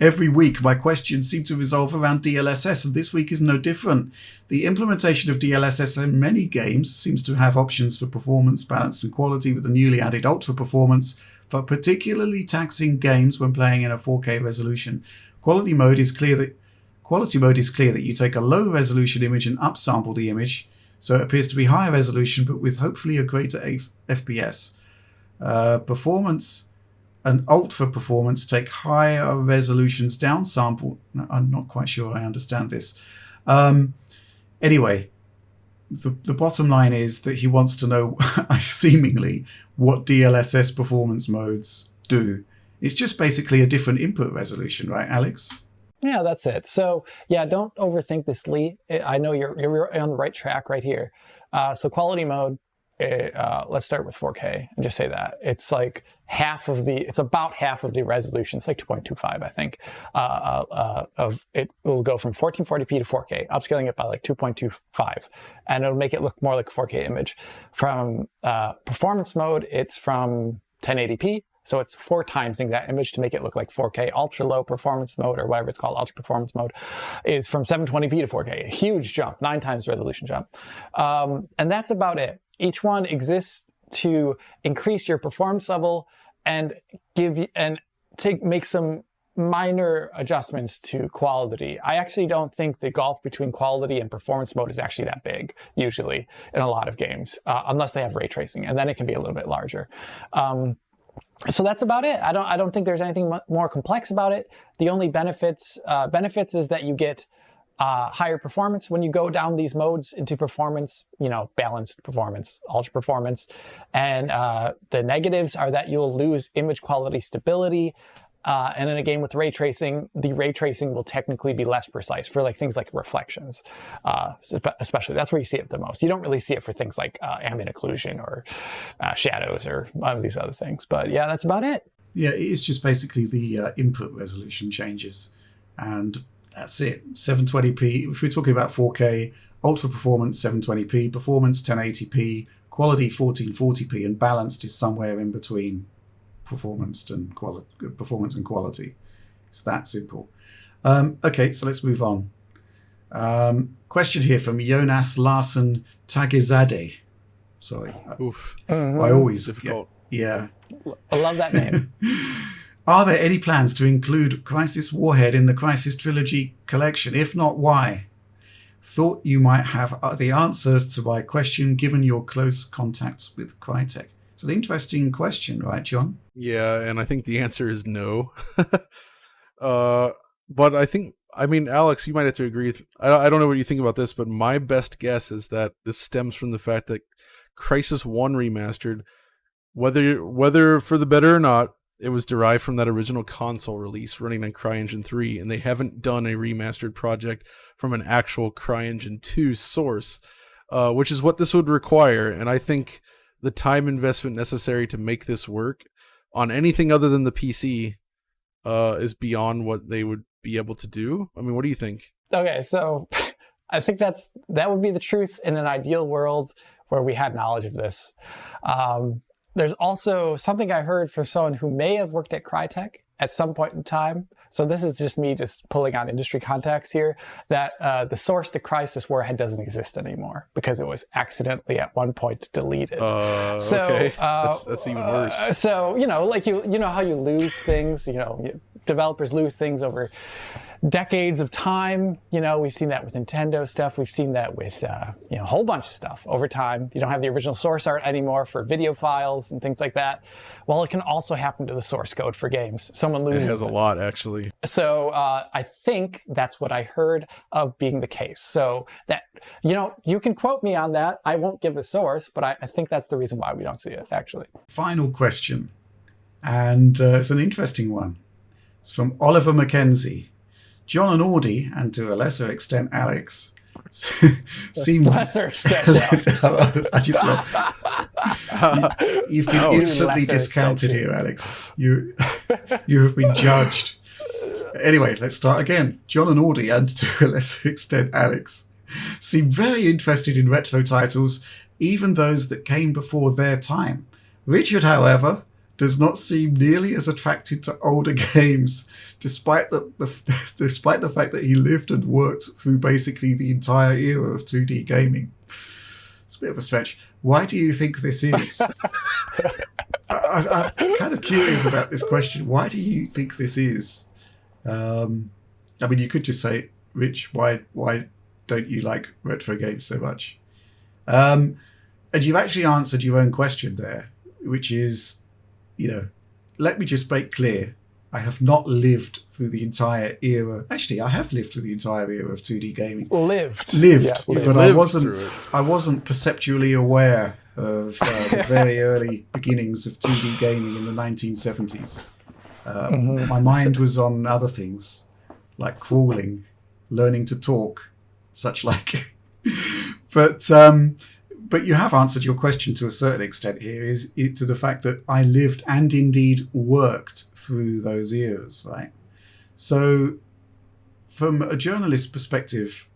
Every week, my questions seem to resolve around DLSS, and this week is no different. The implementation of DLSS in many games seems to have options for performance, balance, and quality, with the newly added ultra performance for particularly taxing games when playing in a 4K resolution. Quality mode is clear that you take a low resolution image and upsample the image, so it appears to be higher resolution, but with hopefully a greater FPS. Performance and ultra performance take higher resolutions downsample. No, I'm not quite sure I understand this. Anyway, the bottom line is that he wants to know, seemingly, what DLSS performance modes do. It's just basically a different input resolution, right, Alex? Yeah, that's it. So yeah, don't overthink this, Lee. I know you're on the right track right here. So quality mode, let's start with 4K and just say that it's like it's about half of the resolution. It's like 2.25, I think. It will go from 1440p to 4K, upscaling it by like 2.25, and it'll make it look more like a 4K image. From performance mode, it's from 1080p. So it's 4 timesing that image to make it look like 4K. Ultra low performance mode, or whatever it's called, ultra performance mode, is from 720p to 4K. A huge jump, 9 times resolution jump. And that's about it. Each one exists to increase your performance level and make some minor adjustments to quality. I actually don't think the gulf between quality and performance mode is actually that big, usually, in a lot of games, unless they have ray tracing, and then it can be a little bit larger. So that's about it. I don't think there's anything more complex about it. The only benefits is that you get higher performance when you go down these modes into performance, balanced performance, ultra performance. And the negatives are that you'll lose image quality stability. And in a game with ray tracing, the ray tracing will technically be less precise for things like reflections, especially. That's where you see it the most. You don't really see it for things like ambient occlusion or shadows or one of these other things. But yeah, that's about it. Yeah, it's just basically the input resolution changes. And that's it. 720p. If we're talking about 4K, ultra performance 720p, performance 1080p, quality 1440p, and balanced is somewhere in between performance and quality. It's that simple. Okay, so let's move on. Question here from Jonas Larsen Tagizade. Sorry. Oof. Mm-hmm. I always difficult. Yeah. I love that name. Are there any plans to include Crysis Warhead in the Crysis Trilogy collection? If not, why? Thought you might have the answer to my question given your close contacts with Crytek. It's an interesting question, right, John? Yeah, and I think the answer is no. But Alex, you might have to agree with me. I don't know what you think about this, but my best guess is that this stems from the fact that Crysis 1 Remastered, whether for the better or not, it was derived from that original console release running on CryEngine 3, and they haven't done a remastered project from an actual CryEngine 2 source, which is what this would require. And I think the time investment necessary to make this work on anything other than the PC is beyond what they would be able to do. I mean, what do you think? Okay, so I think that would be the truth in an ideal world where we had knowledge of this. There's also something I heard from someone who may have worked at Crytek at some point in time. So this is just me pulling on industry contacts here, that the source to Crysis Warhead doesn't exist anymore because it was accidentally at one point deleted. Okay, that's even worse. So, how you lose things, developers lose things over decades of time. We've seen that with Nintendo stuff. We've seen that with a whole bunch of stuff over time. You don't have the original source art anymore for video files and things like that. Well, it can also happen to the source code for games. Someone loses. It has a lot, actually. So I think that's what I heard of being the case. So that, you can quote me on that. I won't give a source, but I think that's the reason why we don't see it, actually. Final question. And it's an interesting one. It's from Oliver Mackenzie. John and Audie, and to a lesser extent Alex, seem. Lesser extent, yeah. I just love. You've been instantly Lesser discounted extension. here, Alex. You have been judged. Anyway, let's start again. John and Audie, and to a lesser extent Alex, seem very interested in retro titles, even those that came before their time. Richard, however, does not seem nearly as attracted to older games, despite despite the fact that he lived and worked through basically the entire era of 2D gaming. It's a bit of a stretch. Why do you think this is? I'm kind of curious about this question. Why do you think this is? I mean, you could just say, Rich, why don't you like retro games so much? And you've actually answered your own question there, which is, let me just make clear, I have not lived through the entire era. Actually, I have lived through the entire era of 2D gaming. Lived. Yeah, but I through it. I wasn't perceptually aware of the very early beginnings of 2D gaming in the 1970s. My mind was on other things, like crawling, learning to talk, such like. But you have answered your question to a certain extent here, to the fact that I lived and indeed worked through those eras, right? So from a journalist's perspective,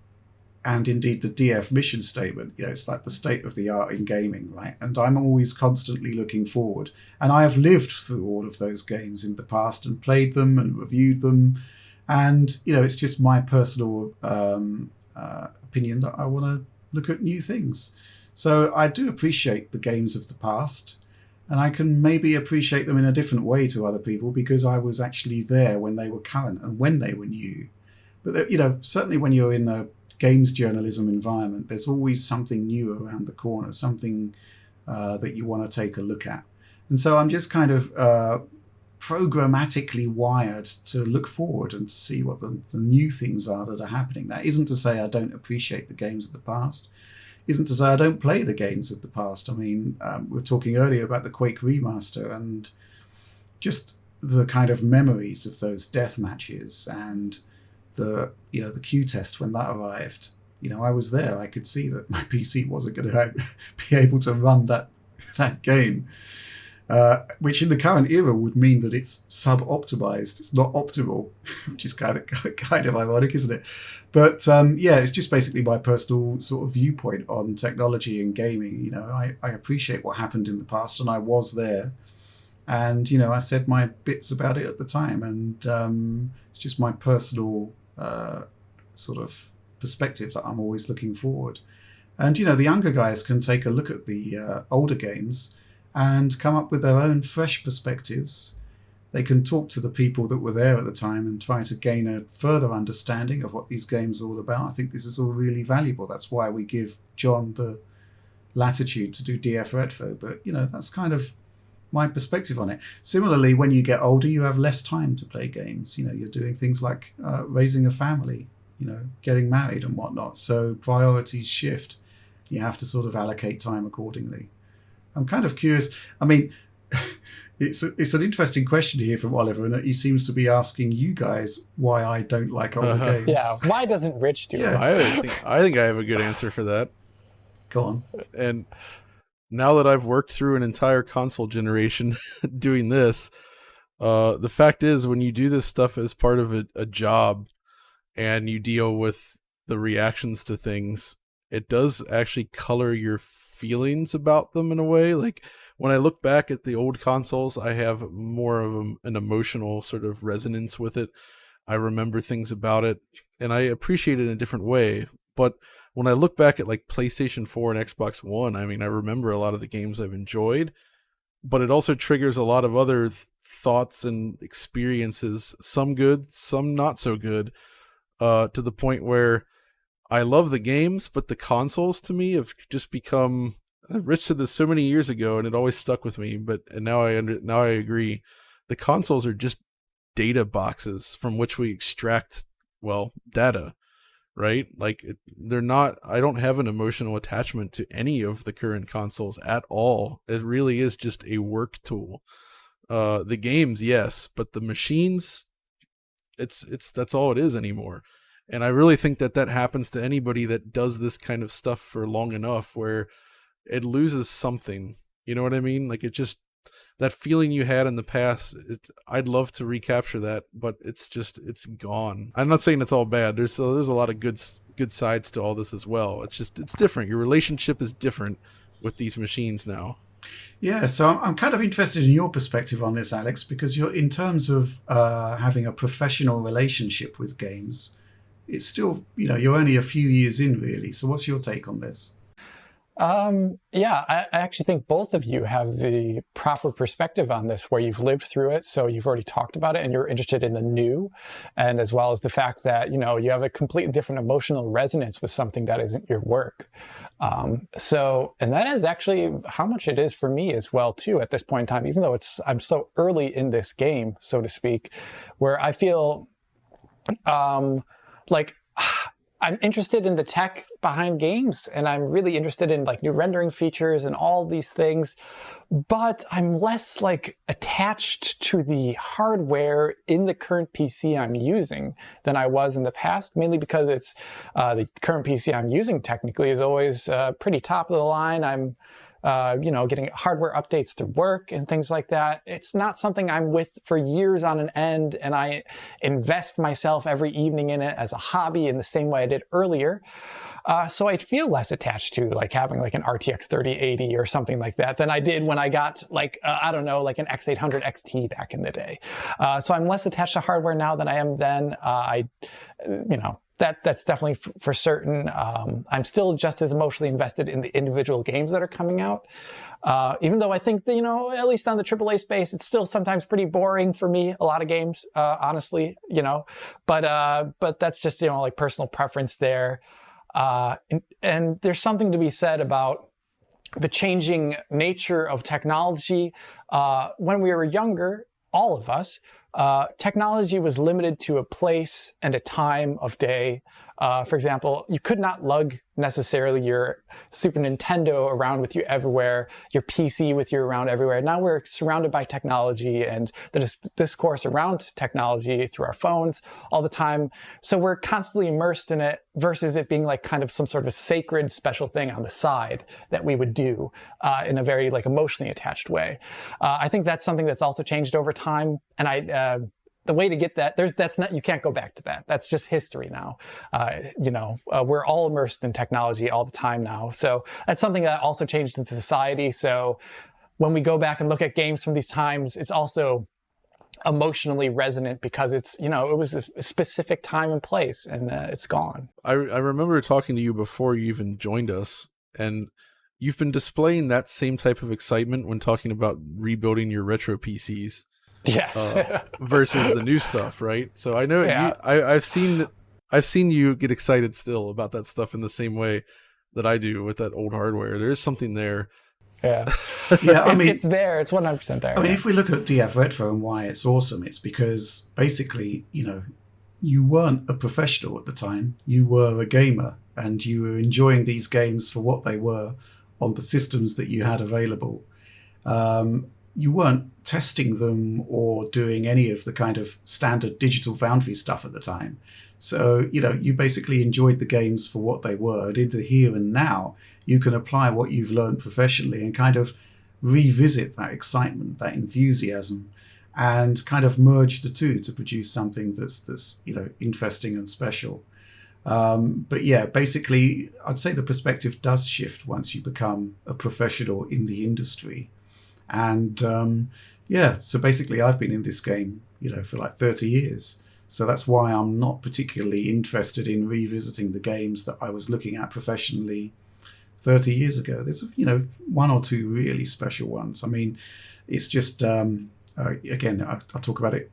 and indeed the DF mission statement, it's like the state of the art in gaming, right? And I'm always constantly looking forward. And I have lived through all of those games in the past and played them and reviewed them. And, it's just my personal opinion that I want to look at new things. So I do appreciate the games of the past, and I can maybe appreciate them in a different way to other people because I was actually there when they were current and when they were new. But, certainly when you're in a games journalism environment, there's always something new around the corner, something that you want to take a look at. And so I'm just kind of programmatically wired to look forward and to see what the new things are that are happening. That isn't to say I don't appreciate the games of the past. Isn't to say I don't play the games of the past. I mean, we were talking earlier about the Quake Remaster and just the kind of memories of those death matches and the Q test when that arrived. I was there. I could see that my PC wasn't going to be able to run that game, which in the current era would mean that it's sub-optimized. It's not optimal, which is kind of ironic, isn't it? But it's just basically my personal sort of viewpoint on technology and gaming. I appreciate what happened in the past, and I was there. And, I said my bits about it at the time. And it's just my personal sort of perspective that I'm always looking forward. And, the younger guys can take a look at the older games and come up with their own fresh perspectives. They can talk to the people that were there at the time and try to gain a further understanding of what these games are all about. I think this is all really valuable. That's why we give John the latitude to do DF Retro. But, that's kind of my perspective on it. Similarly, when you get older, you have less time to play games. You're doing things like raising a family, getting married and whatnot. So priorities shift. You have to sort of allocate time accordingly. I'm kind of curious. I mean, it's an interesting question to hear from Oliver, and he seems to be asking you guys why I don't like older games. Yeah, why doesn't Rich do it? I think I have a good answer for that. Go on. And now that I've worked through an entire console generation doing this, the fact is when you do this stuff as part of a job and you deal with the reactions to things, it does actually color your feelings about them in a way. Like when I look back at the old consoles, I have more of an emotional sort of resonance with it. I remember things about it and I appreciate it in a different way. But when I look back at like PlayStation 4 and Xbox One, I mean, I remember a lot of the games I've enjoyed, but it also triggers a lot of other thoughts and experiences, some good, some not so good, to the point where I love the games, but the consoles to me have just become. Rich said this so many years ago, and it always stuck with me. And now I agree. The consoles are just data boxes from which we extract data, right? Like they're not. I don't have an emotional attachment to any of the current consoles at all. It really is just a work tool. The games, yes, but the machines, it's that's all it is anymore. And I really think that happens to anybody that does this kind of stuff for long enough, where it loses something. You know what I mean? Like, it just, that feeling you had in the past, I'd love to recapture that, but it's gone. I'm not saying it's all bad. There's a lot of good sides to all this as well. It's different. Your relationship is different with these machines now. Yeah, so I'm kind of interested in your perspective on this, Alex, because you're, in terms of having a professional relationship with games, it's still, you're only a few years in, really. So what's your take on this? Yeah, I actually think both of you have the proper perspective on this, where you've lived through it, so you've already talked about it, and you're interested in the new, and as well as the fact that, you have a completely different emotional resonance with something that isn't your work. And that is actually how much it is for me as well, too, at this point in time, even though I'm so early in this game, so to speak, where I feel like I'm interested in the tech behind games, and I'm really interested in like new rendering features and all these things, but I'm less like attached to the hardware in the current PC I'm using than I was in the past, mainly because it's the current PC I'm using technically is always pretty top of the line. I'm getting hardware updates to work and things like that. It's not something I'm with for years on an end, and I invest myself every evening in it as a hobby in the same way I did earlier. So I'd feel less attached to like having like an RTX 3080 or something like that than I did when I got like, like an X800 XT back in the day. So I'm less attached to hardware now than I am then. That's definitely for certain. I'm still just as emotionally invested in the individual games that are coming out. Even though I think that, at least on the AAA space, it's still sometimes pretty boring for me, a lot of games, honestly, but that's just, like personal preference there. And there's something to be said about the changing nature of technology. When we were younger, all of us, technology was limited to a place and a time of day. For example, you could not lug necessarily your Super Nintendo around with you everywhere, your PC with you around everywhere. Now we're surrounded by technology and the discourse around technology through our phones all the time. So we're constantly immersed in it versus it being like kind of some sort of sacred special thing on the side that we would do in a very like emotionally attached way. I think that's something that's also changed over time. And the way to get that, you can't go back to that. That's just history now. We're all immersed in technology all the time now. So that's something that also changed in society. So when we go back and look at games from these times, it's also emotionally resonant because it's, it was a specific time and place, and it's gone. I remember talking to you before you even joined us, and you've been displaying that same type of excitement when talking about rebuilding your retro PCs. Yes. Versus the new stuff, right? So I know I've seen you get excited still about that stuff in the same way that I do with that old hardware. There is something there. Yeah. Yeah, it's there. It's 100% there. I mean, if we look at DF Retro and why it's awesome, it's because basically, you weren't a professional at the time. You were a gamer, and you were enjoying these games for what they were on the systems that you had available. You weren't testing them or doing any of the kind of standard Digital Foundry stuff at the time. So, you basically enjoyed the games for what they were. And in the here and now, you can apply what you've learned professionally and kind of revisit that excitement, that enthusiasm, and kind of merge the two to produce something that's interesting and special. But yeah, basically, I'd say the perspective does shift once you become a professional in the industry. And so basically I've been in this game, for like 30 years. So that's why I'm not particularly interested in revisiting the games that I was looking at professionally 30 years ago. There's, one or two really special ones. I mean, it's just, again, I'll talk about it,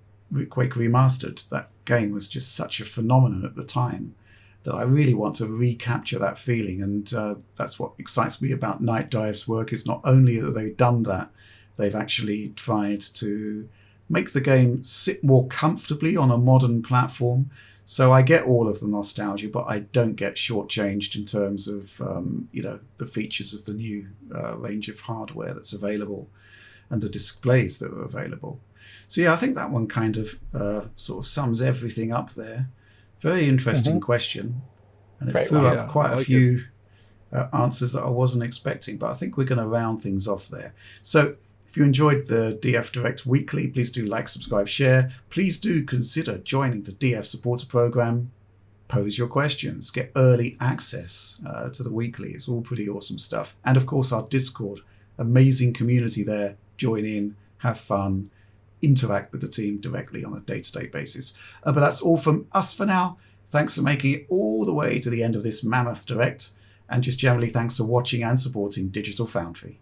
Quake Remastered. That game was just such a phenomenon at the time that I really want to recapture that feeling. And that's what excites me about Night Dive's work, is not only that they've done that, they've actually tried to make the game sit more comfortably on a modern platform. So I get all of the nostalgia, but I don't get shortchanged in terms of, the features of the new range of hardware that's available and the displays that are available. So yeah, I think that one kind of sort of sums everything up there Very interesting question. And it Very threw well. up quite I a like few answers that I wasn't expecting, but I think we're going to round things off there. So if you enjoyed the DF Direct Weekly, please do like, subscribe, share. Please do consider joining the DF Supporter Program. Pose your questions, get early access to the weekly. It's all pretty awesome stuff. And of course, our Discord, amazing community there. Join in, have fun, interact with the team directly on a day-to-day basis. But that's all from us for now. Thanks for making it all the way to the end of this mammoth direct. And just generally thanks for watching and supporting Digital Foundry.